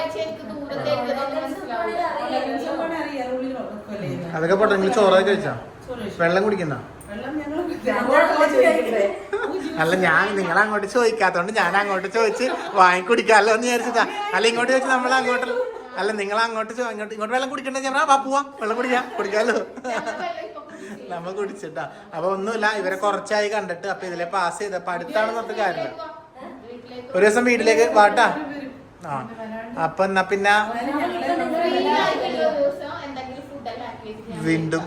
അതൊക്കെ പോട്ടെ. നിങ്ങൾ ചോറൊക്കെ കഴിച്ചാ? വെള്ളം കുടിക്കുന്ന? അല്ല, ഞാൻ നിങ്ങൾ അങ്ങോട്ട് ചോദിക്കാത്തോണ്ട് ഞാൻ അങ്ങോട്ട് ചോദിച്ച് വാങ്ങിക്കുടിക്കാമല്ലോ എന്ന് വിചാരിച്ചിട്ടാ. അല്ല, ഇങ്ങോട്ട് ചോദിച്ചു നമ്മൾ അങ്ങോട്ട്. അല്ല, നിങ്ങൾ അങ്ങോട്ട് ഇങ്ങോട്ട് വെള്ളം കുടിക്കണ്ടേ? ഞാൻ പോവാ, വെള്ളം കുടിക്കാലോ. നമ്മ കുടിച്ചിട്ടാ. അപ്പൊ ഒന്നുമില്ല, ഇവരെ കുറച്ചായി കണ്ടിട്ട്. അപ്പൊ ഇതിലെ പാസ് ചെയ്തപ്പോ അടുത്താണെന്ന് പറഞ്ഞിട്ട് കാര്യമില്ല. ഒരു ദിവസം വീട്ടിലേക്ക് വാട്ടാ. അപ്പൊ എന്നാ പിന്നെ വീണ്ടും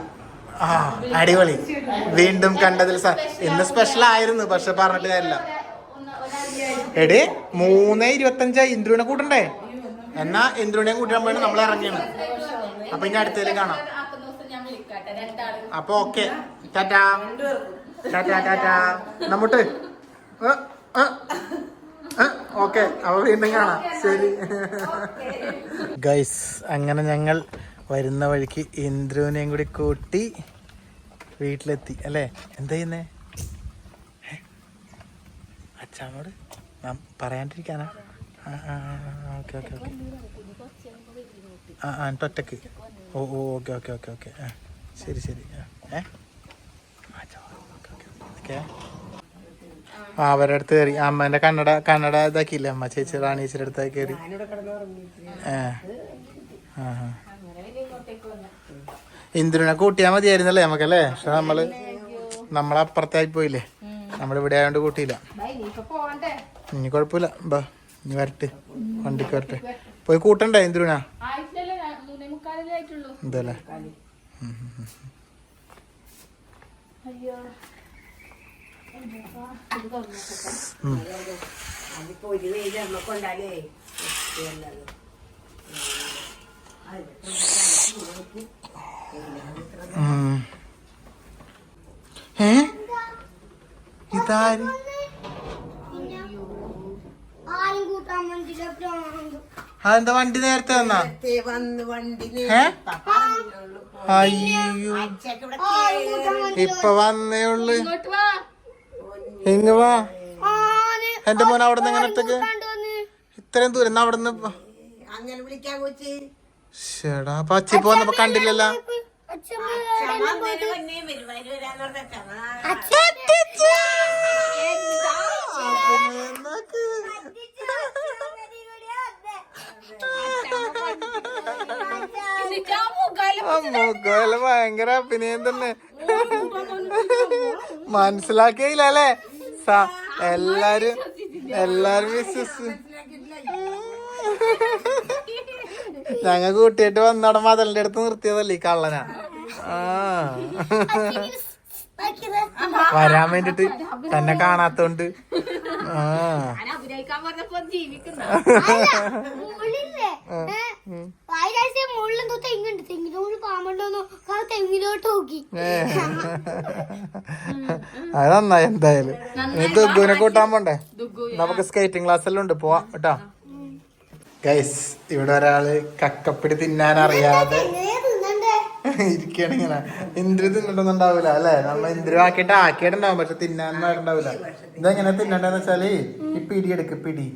അടിപൊളി. വീണ്ടും കണ്ടതിൽ ഇന്ന് സ്പെഷ്യൽ ആയിരുന്നു, പക്ഷെ പറഞ്ഞിട്ട് കാര്യമില്ല. എടേ 3:25 ഇന്ദ്രുവിനെ കൂട്ടണ്ടേ? എന്നാ ഇന്ദ്രുവിനെയും കൂട്ടാൻ വേണ്ടി നമ്മൾ ഇറങ്ങിയാണ്. അപ്പൊ ഇനി അടുത്തേലും കാണാം. അപ്പൊ ഓക്കെ, ടാറ്റാ നമ്മട്ട്. ഓക്കെ, അപ്പൊ വീണ്ടും കാണാം. ശരി ഗൈസ്, അങ്ങനെ ഞങ്ങൾ വരുന്ന വഴിക്ക് ഇന്ദ്രുവിനെയും കൂടി കൂട്ടി വീട്ടിലെത്തി അല്ലേ? എന്താ ചെയ്യുന്നേ? അച്ഛനോട് പറയാണ്ടിരിക്കാനാ? ഓക്കെ ഒറ്റക്ക്. ഓക്കെ ശരി അവരുടെ അടുത്ത് കയറി. അമ്മേന്റെ കന്നഡ ഇതാക്കിയില്ലേ അമ്മ? ചേച്ചി റാണീച്ചിയുടെ അടുത്ത് കയറി. ഇന്ദ്രനെ കൂട്ടിയാൽ മതിയായിരുന്നല്ലേ നമുക്കല്ലേ? പക്ഷെ നമ്മളപ്പുറത്തായി പോയില്ലേ. നമ്മളിവിടെ ആയതുകൊണ്ട് കൂട്ടിയില്ല. ഇനി കുഴപ്പമില്ല, ബാ ഇനി വരട്ടെ, വണ്ടിക്ക് വരട്ടെ. പോയി കൂട്ടണ്ടേ ഇന്ദ്രനാ? എന്തല്ലേ? ഇതാര്? അതെന്താ വണ്ടി നേരത്തെ വന്നാ? അയ്യോ, ഇപ്പൊ വന്നേ ഉള്ളു. ഇങ്ങ വാ എന്റെ മോൻ. അവിടെ നിന്ന് എങ്ങനെ ഒറ്റക്ക് ഇത്രയും ദൂരം? അവിടെ നിന്ന് അങ്ങനെ വിളിക്കാൻ കൊച്ചി ഷെടാ പച്ചി പോന്നപ്പോ കണ്ടില്ലല്ലോ. മുഖല് ഭയങ്കര അഭിനയം തന്നെ. മനസ്സിലാക്കിയില്ല അല്ലേ? എല്ലാരും വിശ്വസിച്ച് ഞങ്ങ കൂട്ടിയിട്ട് വന്നവിടെ മതലിന്റെ അടുത്ത് നിർത്തിയതല്ലേ ഈ കള്ളനാ. വരാൻ വേണ്ടിട്ട് തന്നെ കാണാത്തോണ്ട്. അത് നന്നായി എന്തായാലും. ദുഗുനെ കൂട്ടാൻ പോണ്ടേ? നമുക്ക് സ്കേറ്റിംഗ് ക്ലാസ് എല്ലാം ഉണ്ട്, പോവാ കേട്ടാ. ഗൈസ് ഇവിടെ ഒരാള് കക്കപ്പിടി തിന്നാൻ അറിയാതെ ഇരിക്കണ ഇങ്ങനെ. ഇന്ദ്രു തിന്നിട്ടൊന്നുണ്ടാവൂല അല്ലെ? നമ്മ ഇന്ദ്രു ആക്കിയിട്ടുണ്ടാവും, പക്ഷെ തിന്നാനുണ്ടാവില്ല. ഇതെങ്ങനെ തിന്നണ്ടെന്ന് വെച്ചാല് ഈ പിടി എടുക്ക്, പിടി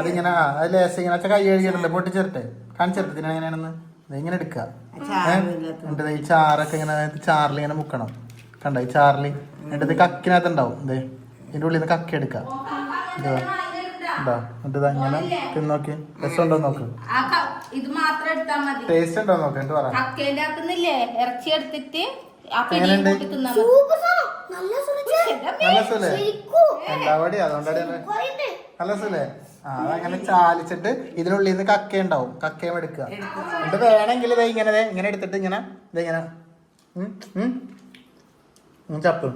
അതിങ്ങനെ അത് ലേശം ഇങ്ങനെ കൈ കഴുകിയിട്ടല്ലേ പൊട്ടിച്ചേർട്ടെ കാണിച്ചേർട്ട് തിന്നാൻ എങ്ങനെയാണെന്ന്. ഇങ്ങനെ എടുക്കുക, എന്നിട്ട് ഈ ചാറൊക്കെ ഇങ്ങനെ ചാറിൽ ഇങ്ങനെ മുക്കണം. കണ്ട ഈ ചാറിൽ എന്നിട്ട് കക്കിനകത്ത് ഉണ്ടാവും. ഇതേ ഇതിന്റെ ഉള്ളിൽ നിന്ന് കക്കി എടുക്കാം. എന്നിട്ട് അങ്ങനെ തിന്നോക്കി. രസം ഉണ്ടോ നോക്ക്, ഇത് മാത്രം എടുത്താൽ മതി. ടേസ്റ്റ് ഉണ്ടോ നോക്ക്. എന്നിട്ട് പറ ഇറച്ചി എടുത്തിട്ട് നല്ല സുലേ എന്താവടി അതുകൊണ്ടാടി നല്ല സുലേ. അതങ്ങനെ ചാലിച്ചിട്ട് ഇതിനുള്ളിൽ നിന്ന് കക്ക ഉണ്ടാവും, കക്കയും എടുക്കുക. എന്നിട്ട് വേണമെങ്കിൽ ഇതേ ഇങ്ങനെ എടുത്തിട്ട് ഇങ്ങനെ ഇതെങ്ങനെ ചപ്പ്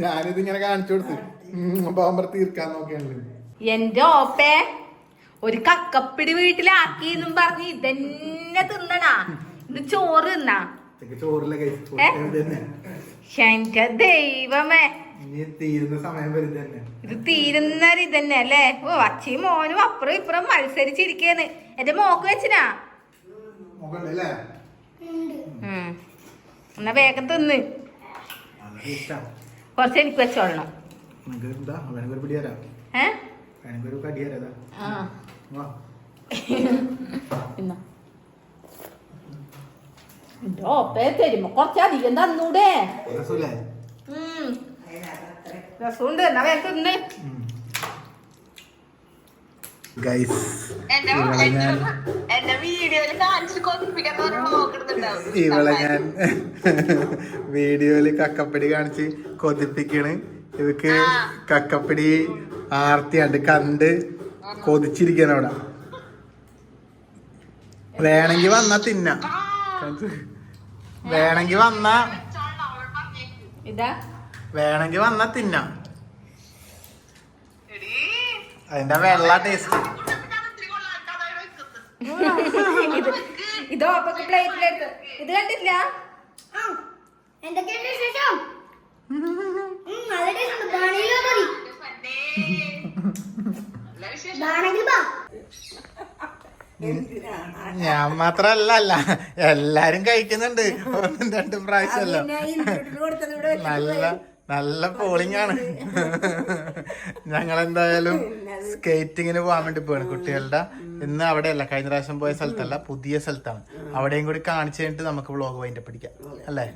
ഞാനിത് ഇങ്ങനെ കാണിച്ചു കൊടുത്ത് പാമ്പർ തീർക്കാൻ നോക്കിയാണ്. എന്റെ ഓപ്പേ ഒരു കക്കപ്പിടി വീട്ടിലാക്കി എന്നും പറഞ്ഞ് ഇതന്നെ തിന്നണാ. ഇത് ചോറ് തിന്നാ? എന്റെ ദൈവമേ, ഇത് തീരുന്ന ഇതന്നെ അല്ലേ? ഓ അച്ഛയും മോനും അപ്പുറം ഇപ്പുറം മത്സരിച്ചിരിക്കേന്ന്. എന്റെ മോക്ക് വെച്ചിനാ? എന്നാ വേഗം തിന്ന്, കുറച്ച് എനിക്ക് വെച്ചോളണം. തരുമ്പോ കുറച്ചധികം തന്നൂടെ? രസമുണ്ട്, എന്നാ വേഗം തിന്ന്. ഇവളെ ഞാൻ വീഡിയോയില് കക്കപ്പിടി കാണിച്ച് കൊതിപ്പിക്കണ്. ഇവക്ക് കക്കപ്പിടി ആർത്തിയാണ്ട് കണ്ട് കൊതിച്ചിരിക്കാണ് അവിടെ. വേണമെങ്കി വന്നാ തിന്ന, വേണമെങ്കി വന്നാ തിന്ന. അതിന്റെ വെള്ള ടേസ്റ്റ്. ഇതോ പ്ലേറ്റിലെടുത്ത് ഇത് കണ്ടില്ല? ഞാൻ മാത്രല്ല എല്ലാരും കഴിക്കുന്നുണ്ട്, ഒന്നും രണ്ടും പ്രാവശ്യമല്ലോ. നല്ല പോളിംഗ് ആണ്. ഞങ്ങളെന്തായാലും സ്കേറ്റിങ്ങിന് പോകാൻ വേണ്ടി പോവാണ് കുട്ടികളുടെ. ഇന്ന് അവിടെയല്ല, കഴിഞ്ഞ പ്രാവശ്യം പോയ സ്ഥലത്തല്ല, പുതിയ സ്ഥലത്താണ്. അവിടെയും കൂടി കാണിച്ചു കഴിഞ്ഞിട്ട് നമുക്ക് വ്ളോഗ് വൈൻഡ് അപ്പ് പിടിക്കാം അല്ലേ?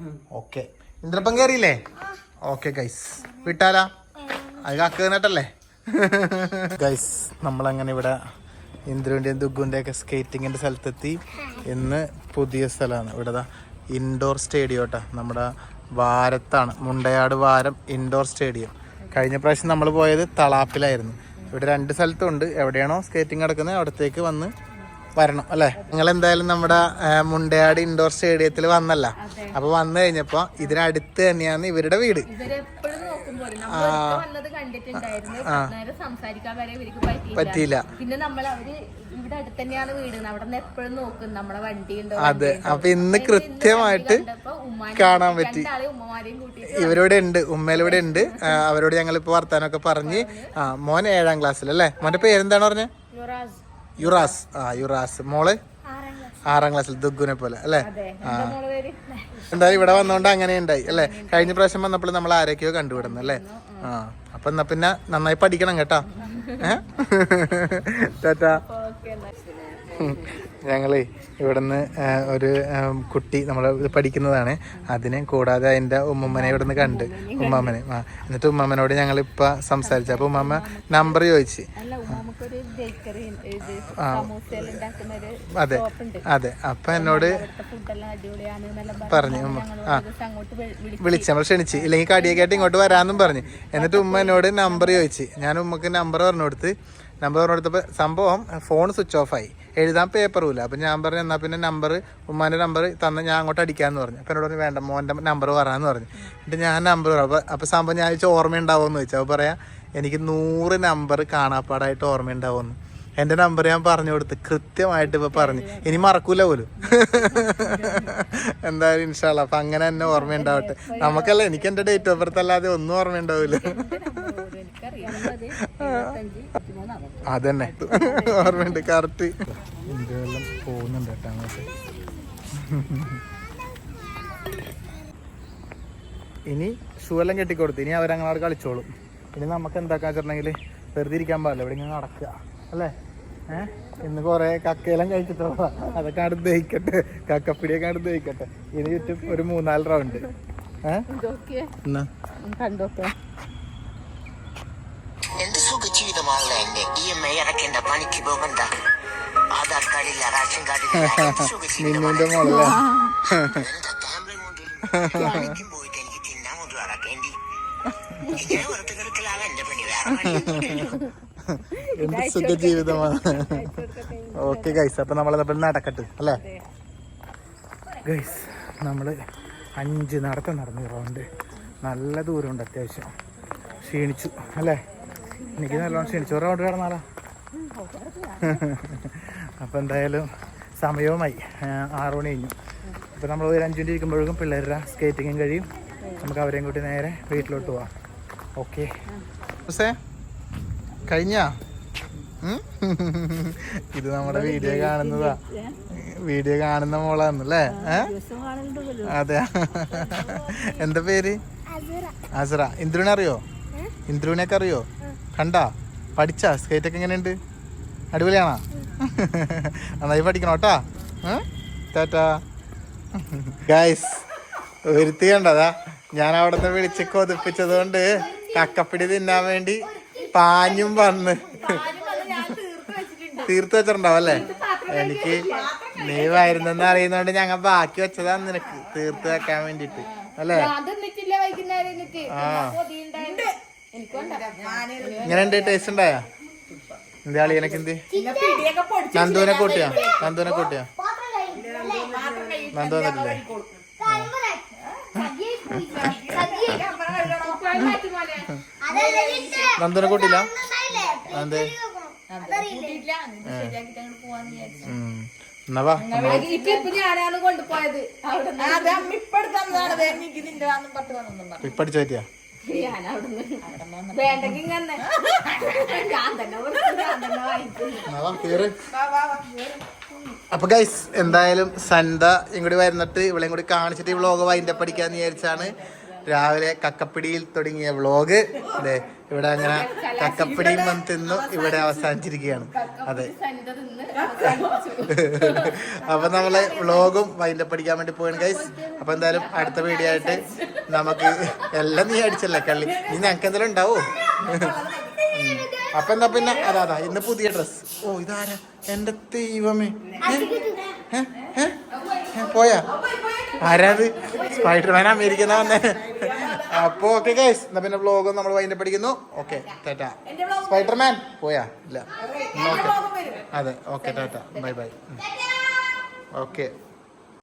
ഓക്കെ, ഇന്ദ്രപ്പം കയറിയില്ലേ? ഓക്കെ ഗൈസ്, വിട്ടാലാ? അത് കാക്ക കേട്ടല്ലേ ഗൈസ്. നമ്മളങ്ങനെ ഇവിടെ ഇന്ദ്രുവിൻ്റെയും ദുഗുവിൻ്റെ ഒക്കെ സ്കേറ്റിങ്ങിൻ്റെ സ്ഥലത്തെത്തി. ഇന്ന് പുതിയ സ്ഥലമാണ് ഇവിടെ, ഇൻഡോർ സ്റ്റേഡിയം കേട്ടോ. നമ്മുടെ വാരത്താണ്, മുണ്ടയാട് വാരം ഇൻഡോർ സ്റ്റേഡിയം. കഴിഞ്ഞ പ്രാവശ്യം നമ്മൾ പോയത് തളാപ്പിലായിരുന്നു. ഇവിടെ 2 സ്ഥലത്തുണ്ട്. എവിടെയാണോ സ്കേറ്റിംഗ് നടക്കുന്നത് അവിടത്തേക്ക് വരണം അല്ലേ? നിങ്ങൾ എന്തായാലും നമ്മുടെ മുണ്ടയാട് ഇൻഡോർ സ്റ്റേഡിയത്തിൽ വന്നല്ല. അപ്പൊ വന്നു കഴിഞ്ഞപ്പോ ഇതിനടുത്ത് തന്നെയാണ് ഇവരുടെ വീട്. പറ്റിയില്ല. പിന്നെ നമ്മൾ ഇവിടെ അടുത്ത് തന്നെയാണ് വീട്, അവിടെ നിന്ന് എപ്പോഴും നോക്കും നമ്മളെ വണ്ടി. അതെ, അപ്പൊ ഇന്ന് കൃത്യമായിട്ട് കാണാൻ പറ്റി. ഇവരോടെ ഉണ്ട്, ഉമ്മയിലൂടെ ഉണ്ട്. അവരോട് ഞങ്ങളിപ്പോ വർത്താനൊക്കെ പറഞ്ഞ്. മോൻ 7ാം ക്ലാസ്സിൽ അല്ലേ? മോന്റെ പേരെന്താണ് പറഞ്ഞ? യുറാസ്. യുറാസ്. മോള് 6ാം ക്ലാസ്സിൽ ദുഗുനെ പോലെ അല്ലേ? അതെ. ആ എന്താ മോളെ പേര്? എന്തായാലും ഇവിടെ വന്നോണ്ട് അങ്ങനെ ഉണ്ടായി അല്ലേ? കഴിഞ്ഞ പ്രാവശ്യം വന്നപ്പോൾ നമ്മൾ ആരൊക്കെയോ കണ്ടുവിടുന്നു അല്ലേ? ആ അപ്പൊ എന്നാ പിന്നെ നന്നായി പഠിക്കണം കേട്ടാ. ടാറ്റാ. ഓക്കേ എന്നാ. ഞങ്ങള് ഇവിടുന്ന് ഒരു കുട്ടി നമ്മൾ പഠിക്കുന്നതാണ്. അതിനെ കൂടാതെ അതിൻ്റെ ഉമ്മമ്മനെ ഇവിടുന്ന് കണ്ട് ഉമ്മാമ്മനെ. എന്നിട്ട് ഉമ്മാമ്മനോട് ഞങ്ങൾ ഇപ്പൊ സംസാരിച്ചു. അപ്പൊ ഉമ്മാമ്മ നമ്പർ ചോദിച്ചു. അതെ അതെ. അപ്പൊ എന്നോട് പറഞ്ഞു വിളിച്ച് നമ്മൾ ക്ഷണിച്ച്, ഇല്ലെങ്കിൽ കടിയൊക്കെ ആയിട്ട് ഇങ്ങോട്ട് വരാമെന്നും പറഞ്ഞു. എന്നിട്ട് ഉമ്മ എന്നോട് നമ്പർ ചോദിച്ചു. ഞാൻ ഉമ്മക്ക് നമ്പർ പറഞ്ഞു കൊടുത്തപ്പോൾ സംഭവം ഫോൺ സ്വിച്ച് ഓഫ് ആയി, എഴുതാൻ പേപ്പറുമില്ല. അപ്പം ഞാൻ പറഞ്ഞു എന്നാൽ പിന്നെ നമ്പർ ഉമ്മാൻ്റെ നമ്പർ തന്ന് ഞാൻ അങ്ങോട്ട് അടിക്കാമെന്ന് പറഞ്ഞു. അപ്പം എന്നോട് പറഞ്ഞു വേണ്ട മോൻ്റെ നമ്പർ പറയാമെന്ന് പറഞ്ഞു. എന്നിട്ട് ഞാൻ നമ്പർ പറഞ്ഞു. അപ്പോൾ സംഭവം ഞാൻ ചോദിച്ചാൽ ഓർമ്മയുണ്ടാവുമെന്ന് ചോദിച്ചു. അപ്പോൾ പറയാം എനിക്ക് 100 നമ്പർ കാണാപ്പാടായിട്ട് ഓർമ്മയുണ്ടാവുമെന്ന്. എൻ്റെ നമ്പർ ഞാൻ പറഞ്ഞു കൊടുത്ത് കൃത്യമായിട്ട് ഇപ്പോൾ പറഞ്ഞു. ഇനി മറക്കൂല പോലും. എന്തായാലും ഇൻഷാല്ലാ. അപ്പം അങ്ങനെ തന്നെ ഓർമ്മയുണ്ടാവട്ടെ. നമുക്കല്ല, എനിക്ക് എൻ്റെ ഡേറ്റ് ഓഫ് ബർത്ത് അല്ലാതെ ഒന്നും ഓർമ്മയുണ്ടാവില്ല. അതന്നെ ഓർമ്മയുണ്ട് കറക്റ്റ്. എന്തെല്ലാം പോകുന്നുണ്ട് കേട്ടോ അങ്ങോട്ട്. ഇനി ഷൂ എല്ലാം കെട്ടിക്കൊടുത്ത് ഇനി അവരങ്ങോട്ട് കളിച്ചോളും. ഇനി നമുക്ക് എന്താക്കാന്ന് വെച്ചിട്ടുണ്ടെങ്കിൽ വെറുതെ ഇരിക്കാൻ പാടില്ല, ഇവിടെ ഇങ്ങനെ നടക്കുക അല്ലേ? ഇന്ന് കുറെ കക്കയെല്ലാം കഴിച്ചിട്ടുള്ള അതൊക്കെ അടുത്ത് ദഹിക്കട്ടെ, കക്കപ്പിടിയൊക്കെ അടുത്ത് ദഹിക്കട്ടെ. ഇനി ചുറ്റും ഒരു 3-4 റൗണ്ട്. എന്നാ കണ്ടോക്കെ എന്ത് സുഖജീവിതമാണല്ലോ എന്റെ. EMI അടക്കേണ്ട, പണിക്ക് പോകണ്ട, ആധാർ കാർഡില്ല, റേഷൻ കാർഡില്ല. നിന്നുന്റെ മോളല്ലേ? പണിക്കും പോയിട്ട് എനിക്ക് തിന്നാൻ കൊണ്ട് അടക്കേണ്ടി. ഇങ്ങനെ പുറത്ത് കിടക്കലാണ് എന്റെ പണി. വേറെ എന്ത് സുഖ ജീവിതമാണ്. ഓക്കെ ഗൈസ്, അപ്പൊ നമ്മളതപ്പോൾ നടക്കട്ടെ അല്ലേ ഗൈസ്? നമ്മള് 5 നടന്നു റൗണ്ട്. നല്ല ദൂരമുണ്ട്, അത്യാവശ്യം ക്ഷീണിച്ചു അല്ലേ? എനിക്ക് നല്ലോണം ക്ഷീണിച്ചു. ഒരു റൗണ്ട് കിടന്നാലോ? അപ്പം എന്തായാലും സമയവുമായി 6 മണി കഴിഞ്ഞു. അപ്പോൾ നമ്മൾ ഒരു 5 മിനിറ്റ് ഇരിക്കുമ്പോഴേക്കും പിള്ളേരുടെ സ്കേറ്റിങ്ങും കഴിയും. നമുക്ക് അവരെയും കൂട്ടി നേരെ വീട്ടിലോട്ട് പോവാം. ഓക്കെ കഴിഞ്ഞാ? ഇത് നമ്മുടെ വീഡിയോ കാണുന്ന മോളാന്നല്ലേ? അതെ. എന്താ പേര്? അസറ. ഇന്ദ്രുവിനെ അറിയോ? ഇന്ദ്രുവിനെയൊക്കെ അറിയോ? കണ്ടാ? പഠിച്ചാ? സ്കേറ്റൊക്കെ എങ്ങനെയുണ്ട്? അടിപൊളിയാണോ? നന്നായി പഠിക്കണം കേട്ടാ. ടാറ്റാ. ഗൈസ്, ഒരുത്തി കണ്ടതാ ഞാൻ അവിടെ നിന്ന് വിളിച്ച് കൊതിപ്പിച്ചത് കൊണ്ട് കക്കപ്പിടി തിന്നാൻ വേണ്ടി പാഞ്ഞും വന്ന് തീർത്ത് വെച്ചിട്ടുണ്ടാവും അല്ലേ? എനിക്ക് നീ വരുന്നെന്ന് അറിയുന്നോണ്ട് ഞങ്ങൾ ബാക്കി വെച്ചതാ നിനക്ക് തീർത്ത് വെക്കാൻ വേണ്ടിട്ട് അല്ലേ? ഇങ്ങനെയുണ്ട്? ടേസ്റ്റ് ഉണ്ടായ? എന്താ അളിയനക്ക് എന്ത്? നന്ദുവിനെ കൂട്ടിയാ? നന്ദു വന്നിട്ടില്ലേ? നന്ദുവിനെ കൂട്ടില്ല? അതെ. എന്നാ വാ. ഇപ്പടിച്ചു പറ്റിയാ? അപ്പൊ ഗൈസ്, എന്തായാലും സന്ത ഇങ്ങോട്ട് വരുന്നിട്ട് ഇവളെയും കൂടി കാണിച്ചിട്ട് വ്ളോഗ് വൈൻഡപ്പ് അടിക്കാന്ന് വിചാരിച്ചാണ് രാവിലെ കക്കപ്പിടിയിൽ തുടങ്ങിയ വ്ളോഗ്. അതെ, ഇവിടെ അങ്ങനെ കക്കപ്പിടിയും വന്ന് തിന്നു ഇവിടെ അവസാനിച്ചിരിക്കുകയാണ്. അതെ. അപ്പൊ നമ്മളെ വ്ളോഗും വൈൻഡപ്പ് അടിക്കാൻ വേണ്ടി പോയാണ് ഗൈസ്. അപ്പൊ എന്തായാലും അടുത്ത വീഡിയോ ആയിട്ട് നമുക്ക് എല്ലാം നീ അടിച്ചല്ലേ കള്ളി, നീ ഞങ്ങൾക്ക് എന്തെങ്കിലും ഉണ്ടാവോ? അപ്പൊ എന്താ പിന്നെ അതാ ഇന്ന് പുതിയ ഡ്രസ്. ഓ ഇതാരാ? എന്റെ ദൈവമേ, പോയാ? ആരാത്? സ്പൈഡർമാൻ അമേരിക്കനാ വന്നേ. അപ്പൊ ഓക്കെ ഗൈസ്, എന്നാ പിന്നെ വ്ളോഗും നമ്മൾ വൈൻഡപ്പ് അടിക്കുന്നു. ഓക്കെ ടാറ്റ. സ്പൈഡർമാൻ പോയാ? ഇല്ല. ഓക്കെ. അതെ okay Tata, bye bye. Okay.